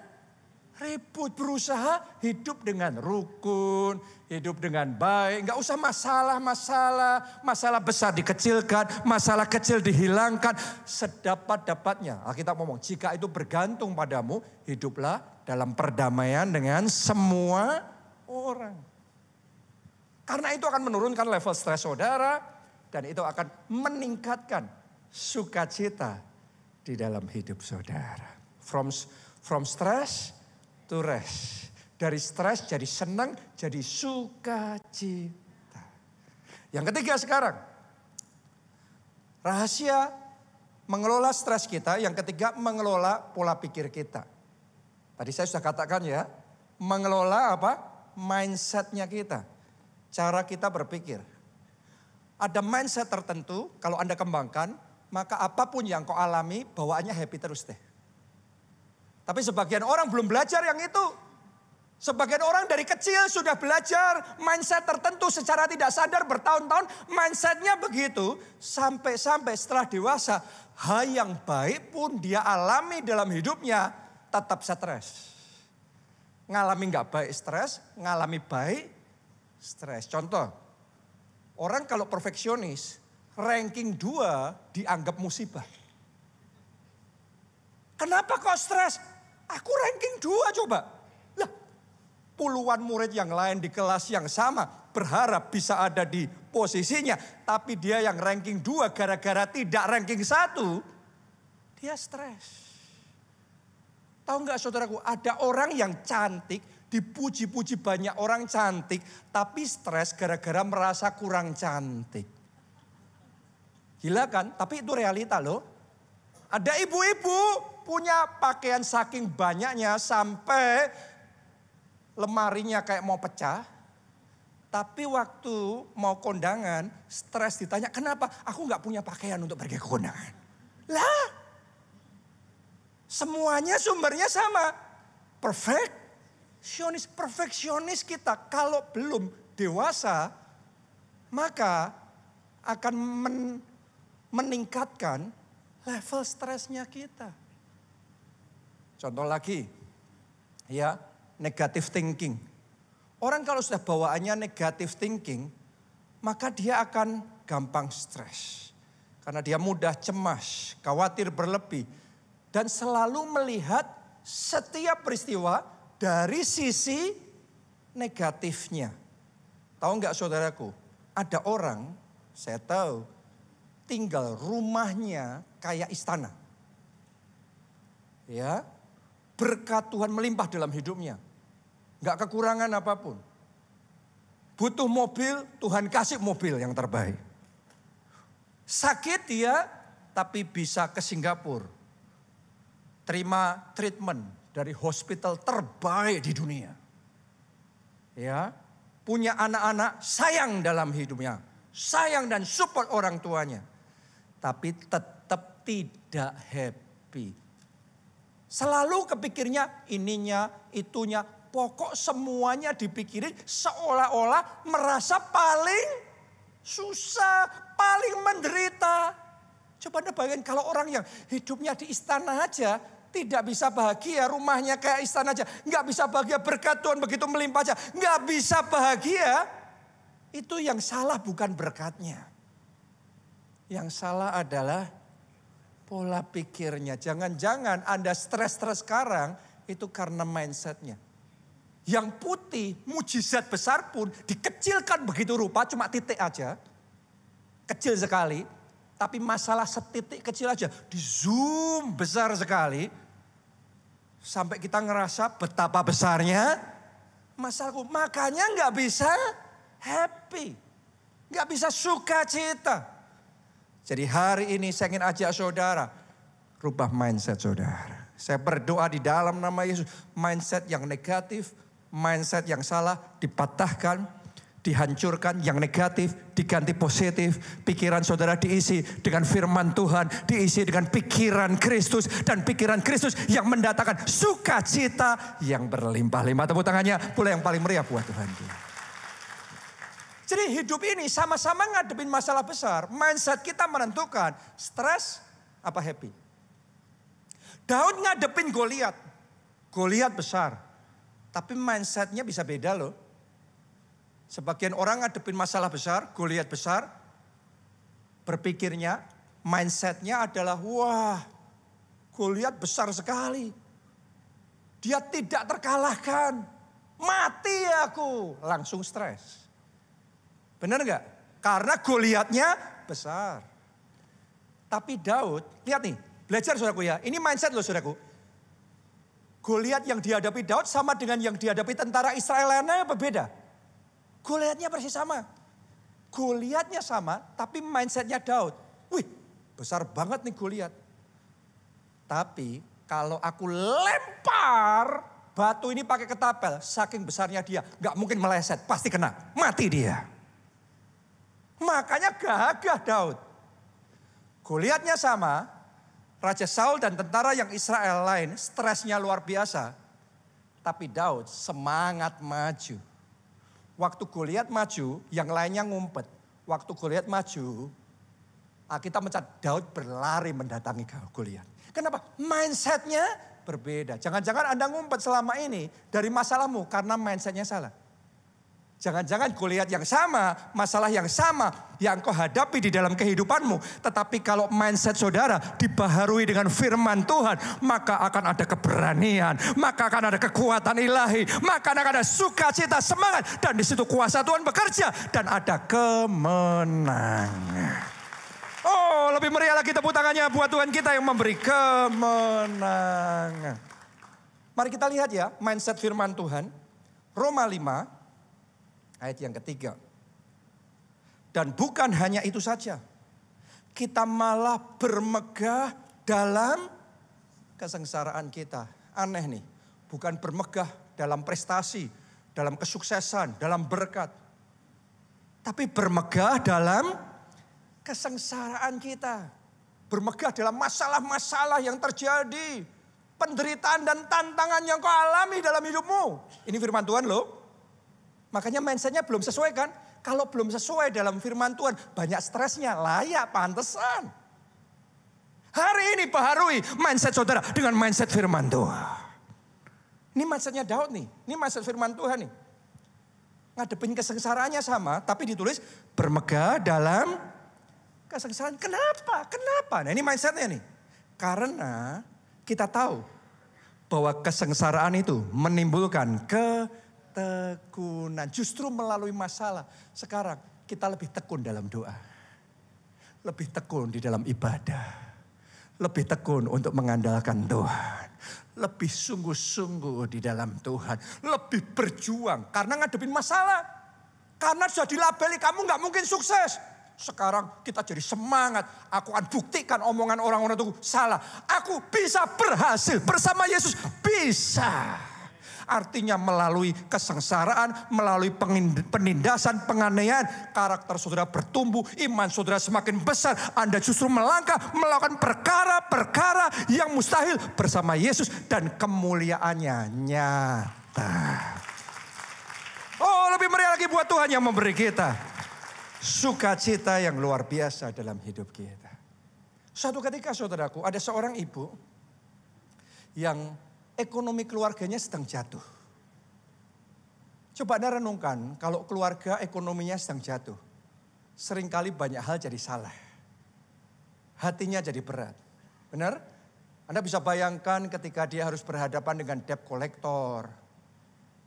ribut, berusaha hidup dengan rukun, hidup dengan baik. Enggak usah masalah besar dikecilkan, masalah kecil dihilangkan. Sedapat-dapatnya. Alkitab ngomong, jika itu bergantung padamu, hiduplah dalam perdamaian dengan semua orang. Karena itu akan menurunkan level stres saudara. Dan itu akan meningkatkan sukacita di dalam hidup saudara. From stress to rest. Dari stres jadi senang, jadi sukacita. Yang ketiga sekarang. Rahasia mengelola stres kita. Yang ketiga mengelola pola pikir kita. Tadi saya sudah katakan ya. Mengelola apa? Mindsetnya kita. Cara kita berpikir. Ada mindset tertentu, kalau Anda kembangkan, maka apapun yang kau alami, bawaannya happy terus deh. Tapi sebagian orang belum belajar yang itu. Sebagian orang dari kecil sudah belajar mindset tertentu secara tidak sadar bertahun-tahun. Mindsetnya begitu, sampai setelah dewasa, hal yang baik pun dia alami dalam hidupnya, tetap stres. Ngalami nggak baik stres, ngalami baik stres. Contoh. Orang kalau perfeksionis, ranking 2 dianggap musibah. Kenapa kok stres? Aku ranking 2 coba. Lah, puluhan murid yang lain di kelas yang sama berharap bisa ada di posisinya. Tapi dia yang ranking 2 gara-gara tidak ranking 1, dia stres. Tahu nggak saudaraku, ada orang yang cantik, dipuji-puji banyak orang cantik, tapi stres gara-gara merasa kurang cantik. Gila kan? Tapi itu realita loh. Ada ibu-ibu punya pakaian saking banyaknya sampai lemarinya kayak mau pecah. Tapi waktu mau kondangan, stres ditanya, kenapa? Aku nggak punya pakaian untuk pergi ke kondangan. Lah, semuanya sumbernya sama. Perfeksionis kita kalau belum dewasa, maka akan meningkatkan level stresnya kita. Contoh lagi, ya, negative thinking. Orang kalau sudah bawaannya negative thinking, maka dia akan gampang stres. Karena dia mudah cemas, khawatir berlebih. Dan selalu melihat setiap peristiwa dari sisi negatifnya. Tahu nggak saudaraku? Ada orang, saya tahu, tinggal rumahnya kayak istana. Ya, berkat Tuhan melimpah dalam hidupnya. Nggak kekurangan apapun. Butuh mobil, Tuhan kasih mobil yang terbaik. Sakit dia, tapi bisa ke Singapura. Terima treatment dari hospital terbaik di dunia. Ya, punya anak-anak, sayang dalam hidupnya. Sayang dan support orang tuanya. Tapi tetap tidak happy. Selalu kepikirnya ininya, itunya. Pokok semuanya dipikirin seolah-olah merasa paling susah, paling menderita. Coba Anda bayangin kalau orang yang hidupnya di istana aja, tidak bisa bahagia, rumahnya kayak istana aja. Nggak bisa bahagia, berkat Tuhan begitu melimpah aja. Nggak bisa bahagia. Itu yang salah bukan berkatnya. Yang salah adalah pola pikirnya. Jangan-jangan Anda stres-stres sekarang itu karena mindsetnya. Yang putih, mujizat besar pun dikecilkan begitu rupa, cuma titik aja. Kecil sekali. Tapi masalah setitik kecil aja di zoom besar sekali. Sampai kita ngerasa betapa besarnya masalahku. Makanya nggak bisa happy. Nggak bisa sukacita. Jadi hari ini saya ingin ajak saudara. Rubah mindset saudara. Saya berdoa di dalam nama Yesus. Mindset yang negatif, mindset yang salah dipatahkan. Dihancurkan, yang negatif diganti positif. Pikiran saudara diisi dengan firman Tuhan, diisi dengan pikiran Kristus. Dan pikiran Kristus yang mendatangkan sukacita yang berlimpah-limpah. Tepuk tangannya pula yang paling meriah buat Tuhan. Jadi hidup ini sama-sama ngadepin masalah besar. Mindset kita menentukan stres apa happy. Daud ngadepin Goliat. Goliat besar. Tapi mindsetnya bisa beda loh. Sebagian orang ngadepin masalah besar, Goliat besar. Berpikirnya, mindsetnya adalah wah Goliat besar sekali. Dia tidak terkalahkan. Mati aku. Langsung stres. Benar nggak? Karena Goliatnya besar. Tapi Daud, lihat nih, belajar saudaraku ya. Ini mindset loh saudaraku. Goliat yang dihadapi Daud sama dengan yang dihadapi tentara Israel lainnya berbeda. Goliatnya persis sama. Goliatnya sama, tapi mindsetnya Daud. Wih, besar banget nih Goliat. Tapi kalau aku lempar batu ini pakai ketapel, saking besarnya dia, nggak mungkin meleset, pasti kena, mati dia. Makanya gagah Daud. Goliatnya sama, Raja Saul dan tentara yang Israel lain stresnya luar biasa. Tapi Daud semangat maju. Waktu Goliat maju, yang lainnya ngumpet. Waktu Goliat maju, kita mencatat Daud berlari mendatangi Goliat. Kenapa? Mindsetnya berbeda. Jangan-jangan Anda ngumpet selama ini dari masalahmu karena mindsetnya salah. Jangan-jangan Goliat yang sama, masalah yang sama yang kau hadapi di dalam kehidupanmu. Tetapi kalau mindset saudara dibaharui dengan firman Tuhan, maka akan ada keberanian, maka akan ada kekuatan ilahi, maka akan ada sukacita, semangat. Dan di situ kuasa Tuhan bekerja dan ada kemenangan. Oh, lebih meriah lagi tepuk tangannya buat Tuhan kita yang memberi kemenangan. Mari kita lihat ya mindset firman Tuhan. Roma 5. Ayat yang ketiga. Dan bukan hanya itu saja. Kita malah bermegah dalam kesengsaraan kita. Aneh nih. Bukan bermegah dalam prestasi, dalam kesuksesan, dalam berkat. Tapi bermegah dalam kesengsaraan kita. Bermegah dalam masalah-masalah yang terjadi. Penderitaan dan tantangan yang kau alami dalam hidupmu. Ini firman Tuhan loh. Makanya mindsetnya belum sesuai kan. Kalau belum sesuai dalam firman Tuhan, banyak stresnya, layak, pantesan. Hari ini baharui mindset saudara dengan mindset firman Tuhan. Ini mindsetnya Daud nih, ini mindset firman Tuhan nih. Ngadepin kesengsaraannya sama, tapi ditulis bermegah dalam kesengsaraan. Kenapa? Kenapa? Nah ini mindsetnya nih. Karena kita tahu bahwa kesengsaraan itu menimbulkan ketekunan. Justru melalui masalah. Sekarang kita lebih tekun dalam doa. Lebih tekun di dalam ibadah. Lebih tekun untuk mengandalkan Tuhan. Lebih sungguh-sungguh di dalam Tuhan. Lebih berjuang karena ngadepin masalah. Karena sudah dilabeli kamu gak mungkin sukses. Sekarang kita jadi semangat. Aku akan buktikan omongan orang-orang itu salah. Aku bisa berhasil bersama Yesus. Bisa. Artinya melalui kesengsaraan, melalui penindasan, penganiayaan, karakter saudara bertumbuh, iman saudara semakin besar. Anda justru melangkah melakukan perkara-perkara yang mustahil bersama Yesus dan kemuliaannya nyata. Oh, lebih meriah lagi buat Tuhan yang memberi kita sukacita yang luar biasa dalam hidup kita. Suatu ketika saudaraku, ada seorang ibu yang ekonomi keluarganya sedang jatuh. Coba Anda renungkan, kalau keluarga ekonominya sedang jatuh. Seringkali banyak hal jadi salah. Hatinya jadi berat. Benar? Anda bisa bayangkan ketika dia harus berhadapan dengan debt collector.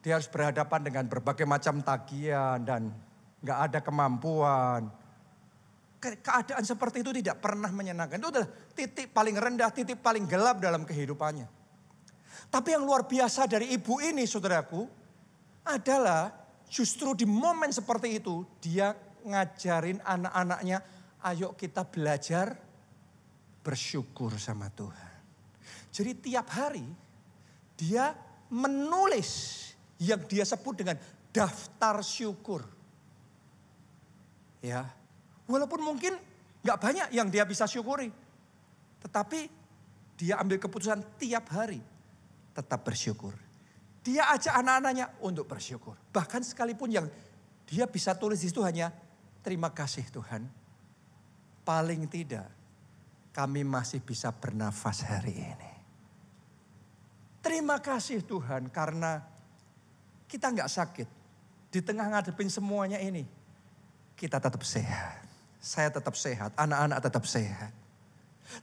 Dia harus berhadapan dengan berbagai macam tagihan dan gak ada kemampuan. Keadaan seperti itu tidak pernah menyenangkan. Itu adalah titik paling rendah, titik paling gelap dalam kehidupannya. Tapi yang luar biasa dari ibu ini saudaraku adalah justru di momen seperti itu dia ngajarin anak-anaknya, ayo kita belajar bersyukur sama Tuhan. Jadi tiap hari dia menulis yang dia sebut dengan daftar syukur. Ya, walaupun mungkin gak banyak yang dia bisa syukuri. Tetapi dia ambil keputusan tiap hari tetap bersyukur. Dia ajak anak-anaknya untuk bersyukur. Bahkan sekalipun yang Dia bisa tulis di situ hanya, terima kasih Tuhan. Paling tidak kami masih bisa bernafas hari ini. Terima kasih Tuhan karena kita nggak sakit. Di tengah ngadepin semuanya ini, kita tetap sehat. Saya tetap sehat, anak-anak tetap sehat.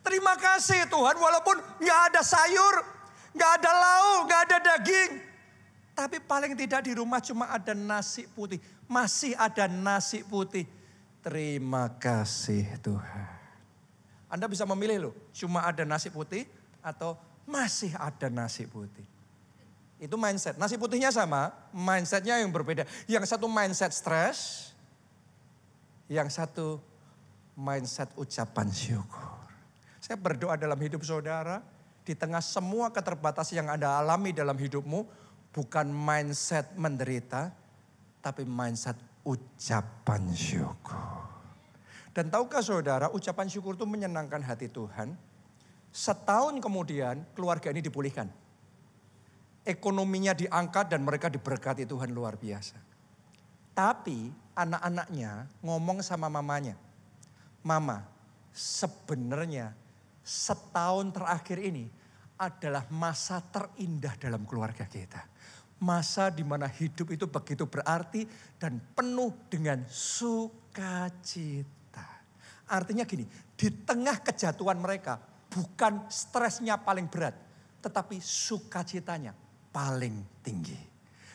Terima kasih Tuhan walaupun nggak ada sayur, nggak ada lauk, nggak ada daging. Tapi paling tidak di rumah cuma ada nasi putih. Masih ada nasi putih. Terima kasih Tuhan. Anda bisa memilih loh, cuma ada nasi putih atau masih ada nasi putih. Itu mindset. Nasi putihnya sama, mindsetnya yang berbeda. Yang satu mindset stres, yang satu mindset ucapan syukur. Saya berdoa dalam hidup saudara, di tengah semua keterbatasan yang Anda alami dalam hidupmu, bukan mindset menderita, tapi mindset ucapan syukur. Dan tahukah saudara, ucapan syukur itu menyenangkan hati Tuhan. Setahun kemudian keluarga ini dipulihkan. Ekonominya diangkat dan mereka diberkati Tuhan luar biasa. Tapi anak-anaknya ngomong sama mamanya, Mama, sebenarnya setahun terakhir ini adalah masa terindah dalam keluarga kita. Masa di mana hidup itu begitu berarti dan penuh dengan sukacita. Artinya gini, di tengah kejatuhan mereka bukan stresnya paling berat, tetapi sukacitanya paling tinggi.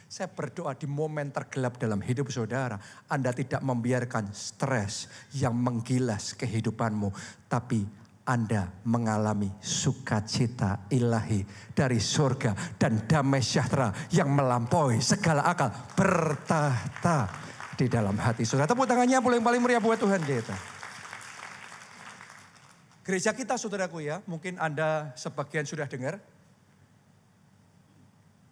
Saya berdoa di momen tergelap dalam hidup saudara, Anda tidak membiarkan stres yang menggilas kehidupanmu, tapi Anda mengalami sukacita ilahi dari surga dan damai sejahtera yang melampaui segala akal bertahta di dalam hati saudara. Tepuk tangannya paling meriah buat Tuhan kita. Gereja kita saudaraku ya, mungkin Anda sebagian sudah dengar.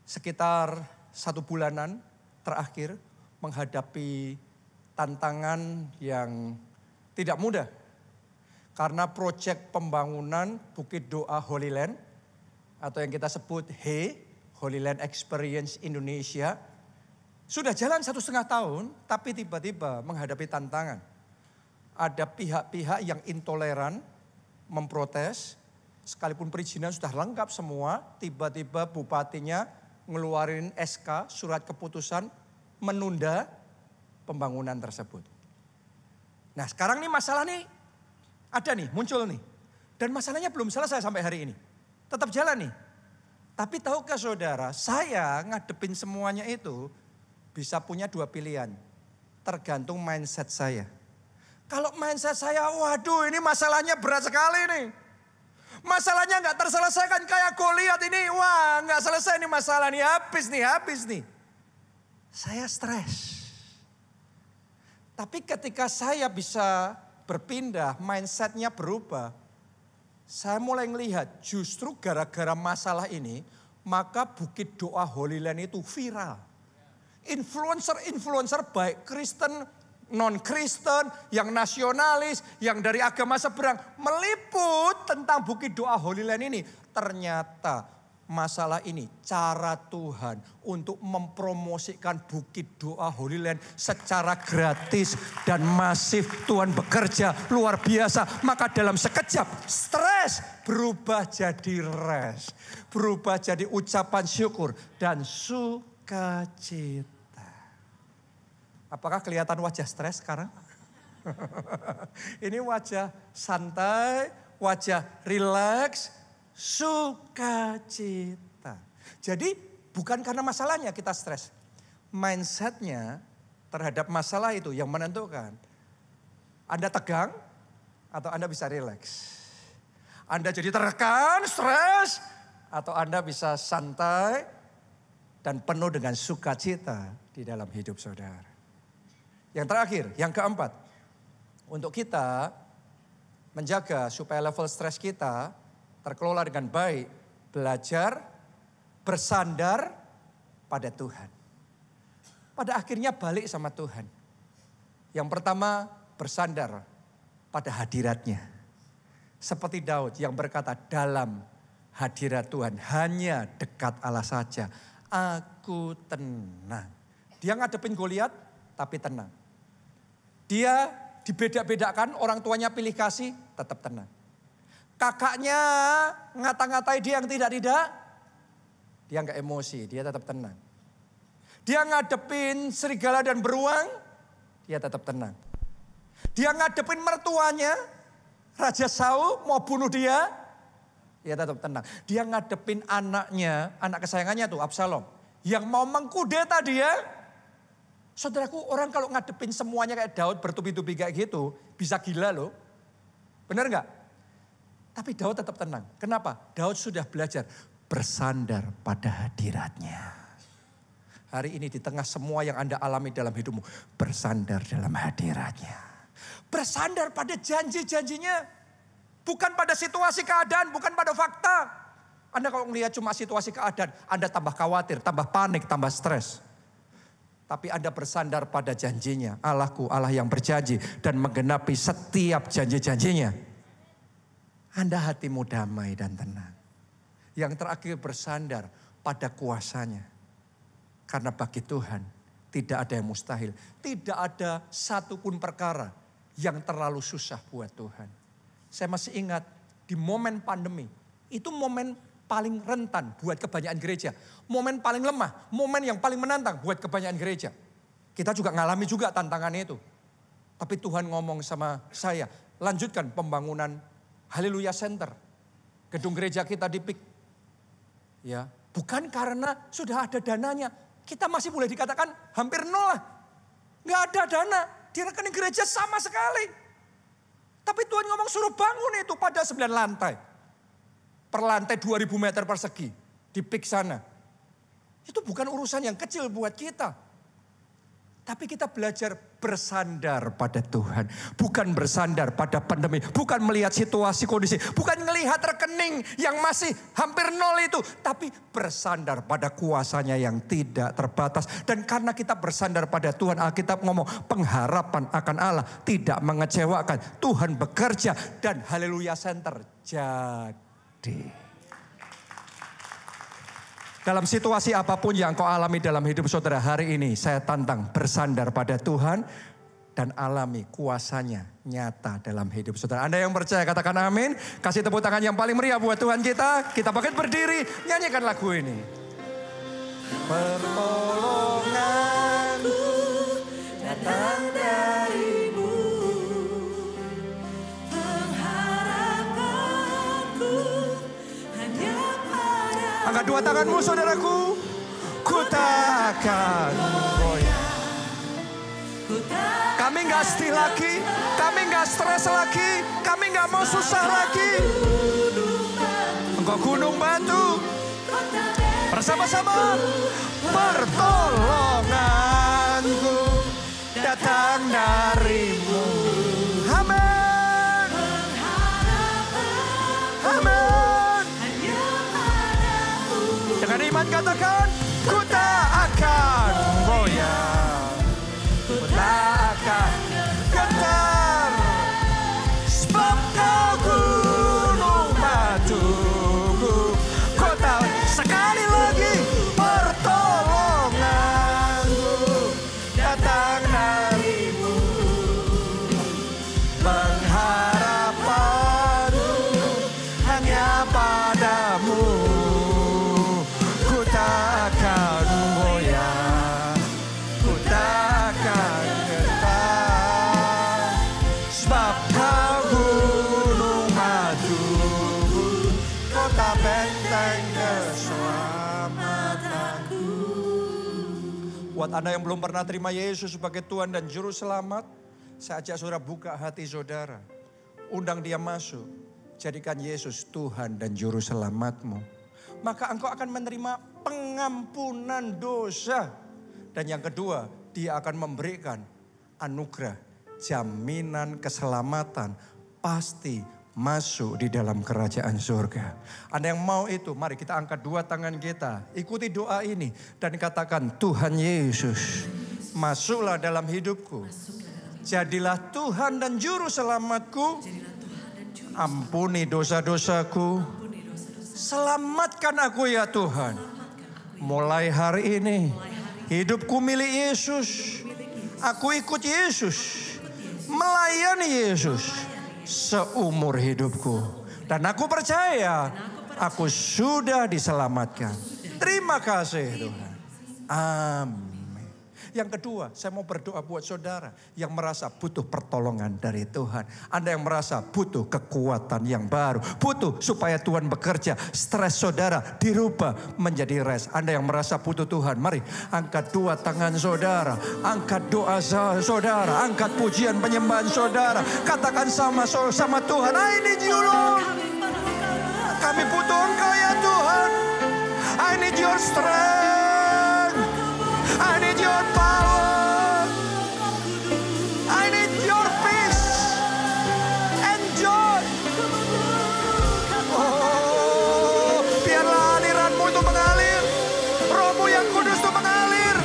Sekitar 1 bulanan terakhir menghadapi tantangan yang tidak mudah. Karena proyek pembangunan Bukit Doa Holy Land atau yang kita sebut HE, Holy Land Experience Indonesia, sudah jalan 1,5 tahun tapi tiba-tiba menghadapi tantangan. Ada pihak-pihak yang intoleran memprotes, sekalipun perizinan sudah lengkap semua, tiba-tiba bupatinya ngeluarin SK, surat keputusan menunda pembangunan tersebut. Nah sekarang nih masalah nih ada nih, muncul nih. Dan masalahnya belum selesai sampai hari ini. Tetap jalan nih. Tapi tahukah saudara, saya ngadepin semuanya itu bisa punya 2 pilihan. Tergantung mindset saya. Kalau mindset saya, waduh ini masalahnya berat sekali nih. Masalahnya gak terselesaikan kayak Goliat ini. Wah gak selesai nih masalah nih, habis nih. Saya stres. Tapi ketika saya bisa berpindah, mindsetnya berubah. Saya mulai melihat justru gara-gara masalah ini, maka Bukit Doa Holy Land itu viral. Influencer baik Kristen, non-Kristen, yang nasionalis, yang dari agama seberang meliput tentang Bukit Doa Holy Land ini. Ternyata masalah ini cara Tuhan untuk mempromosikan Bukit Doa Holy Land secara gratis dan masif. Tuhan bekerja luar biasa. Maka dalam sekejap stres berubah jadi rest. Berubah jadi ucapan syukur dan sukacita. Apakah kelihatan wajah stres sekarang? Ini wajah santai, wajah rileks, sukacita. Jadi bukan karena masalahnya kita stres. Mindsetnya terhadap masalah itu yang menentukan. Anda tegang atau Anda bisa rileks. Anda jadi tertekan, stres, atau Anda bisa santai dan penuh dengan sukacita di dalam hidup saudara. Yang terakhir, yang keempat, untuk kita menjaga supaya level stres kita terkelola dengan baik, belajar bersandar pada Tuhan. Pada akhirnya balik sama Tuhan. Yang pertama bersandar pada hadiratnya. Seperti Daud yang berkata, dalam hadirat Tuhan hanya dekat Allah saja aku tenang. Dia ngadepin Goliat, tapi tenang. Dia dibeda-bedakan, orang tuanya pilih kasih, tetap tenang. Kakaknya ngata-ngatai dia yang tidak-tidak, dia nggak emosi, dia tetap tenang. Dia ngadepin serigala dan beruang, dia tetap tenang. Dia ngadepin mertuanya, Raja Saul mau bunuh dia tetap tenang. Dia ngadepin anaknya, anak kesayangannya tuh Absalom, yang mau mengkudeta dia. Saudaraku, orang kalau ngadepin semuanya kayak Daud bertubi-tubi kayak gitu, bisa gila loh. Benar nggak? Tapi Daud tetap tenang. Kenapa? Daud sudah belajar bersandar pada hadiratnya. Hari ini di tengah semua yang Anda alami dalam hidupmu, bersandar dalam hadiratnya. Bersandar pada janji-janjinya. Bukan pada situasi keadaan, bukan pada fakta. Anda kalau melihat cuma situasi keadaan, Anda tambah khawatir, tambah panik, tambah stres. Tapi Anda bersandar pada janjinya. Allahku, Allah yang berjanji dan menggenapi setiap janji-janjinya. Anda hatimu damai dan tenang. Yang terakhir bersandar pada kuasanya. Karena bagi Tuhan tidak ada yang mustahil. Tidak ada satupun perkara yang terlalu susah buat Tuhan. Saya masih ingat di momen pandemi. Itu momen paling rentan buat kebanyakan gereja. Momen paling lemah, momen yang paling menantang buat kebanyakan gereja. Kita juga ngalami juga tantangan itu. Tapi Tuhan ngomong sama saya, lanjutkan pembangunan Haleluya Center. Gedung gereja kita di PIK. Ya, bukan karena sudah ada dananya. Kita masih boleh dikatakan hampir nol lah. Nggak ada dana, di rekening gereja sama sekali. Tapi Tuhan ngomong suruh bangun itu pada 9 lantai. Per lantai 2000 meter persegi di PIK sana. Itu bukan urusan yang kecil buat kita. Tapi kita belajar bersandar pada Tuhan. Bukan bersandar pada pandemi. Bukan melihat situasi kondisi. Bukan melihat rekening yang masih hampir nol itu. Tapi bersandar pada kuasanya yang tidak terbatas. Dan karena kita bersandar pada Tuhan, Alkitab ngomong pengharapan akan Allah tidak mengecewakan. Tuhan bekerja dan Haleluya Center jadi. Dalam situasi apapun yang kau alami dalam hidup saudara hari ini, saya tantang bersandar pada Tuhan dan alami kuasanya nyata dalam hidup saudara. Anda yang percaya katakan amin. Kasih tepuk tangan yang paling meriah buat Tuhan kita. Kita bangkit berdiri, nyanyikan lagu ini. Pertolonganku datang darimu, pengharapanku hanya pada. Angkat dua tanganmu saudaraku. Ku takkan goyah. Kami gak sedih lagi, kami gak stres lagi, kami gak mau susah lagi. Engkau gunung batu, bersama-sama. Pertolonganku datang darimu. Amin. Amin. Dengan iman katakan, ku tak akan goyah, ku tak akan getar, sebab kau gunung batuku. Kau tahu sekali lagi pertolonganku datang darimu, pengharapanku hanya padamu. Ku takkan goyah, ku takkan getar, sebab kau gunung batuku, kota benteng keselamatanku. Buat Anda yang belum pernah terima Yesus sebagai Tuhan dan Juru Selamat, saya ajak saudara buka hati saudara. Undang dia masuk, jadikan Yesus Tuhan dan Juru Selamatmu. Maka engkau akan menerima pengampunan dosa. Dan yang kedua, dia akan memberikan anugerah, jaminan keselamatan, pasti masuk di dalam kerajaan surga. Anda yang mau itu, mari kita angkat dua tangan kita, ikuti doa ini dan katakan, Tuhan Yesus, masuklah dalam hidupku. Jadilah Tuhan dan Juru Selamatku. Ampuni dosa-dosaku. Selamatkan aku ya Tuhan. Mulai hari ini hidupku milik Yesus. Aku ikut Yesus. Melayani Yesus seumur hidupku. Dan aku percaya aku sudah diselamatkan. Terima kasih Tuhan. Amin. Yang kedua, saya mau berdoa buat saudara yang merasa butuh pertolongan dari Tuhan. Anda yang merasa butuh kekuatan yang baru, butuh supaya Tuhan bekerja. Stres saudara dirubah menjadi rest. Anda yang merasa butuh Tuhan, mari angkat dua tangan saudara, angkat doa saudara, angkat pujian penyembahan saudara. Katakan sama Tuhan, I need you Lord. Kami butuh Engkau ya Tuhan. I need your strength. I need your power. I need your peace and joy. Oh, biarlah aliran-Mu itu mengalir. Roh-Mu yang kudus itu mengalir.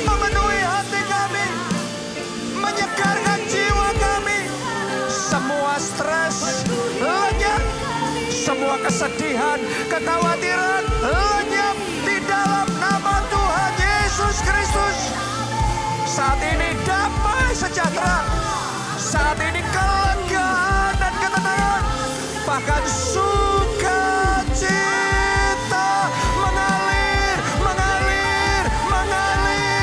Memenuhi hati kami. Menyegarkan jiwa kami. Semua stres lenyap. Semua kesedihan, kekhawatiran lenyap di dalam nama Tuhan Yesus Kristus. Saat ini damai sejahtera. Saat ini kelegaan dan ketenangan. Bahkan sukacita mengalir, mengalir, mengalir.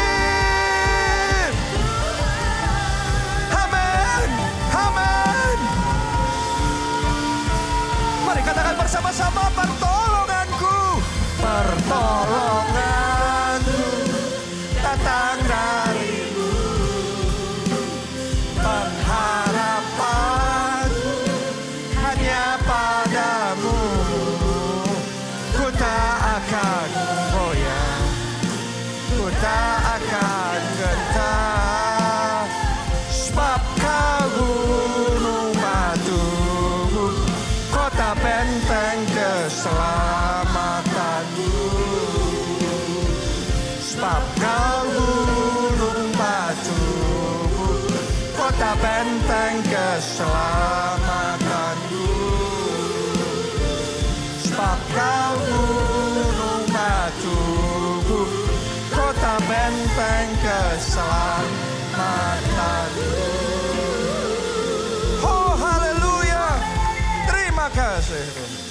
Amin, amin. Mari katakan bersama-sama, pertolonganku, pertolonganku datang dari-Mu. Pengharapanku hanya pada-Mu. Ku tak akan goyah, ku tak akan gentar, sebab Kau gunung batuku, kota benteng keselamatanku. Sebab Kau gunung batuku, kota benteng keselamatanku. Sebab Kau gunung batuku, kota benteng keselamatanku. Oh haleluya. Terima kasih.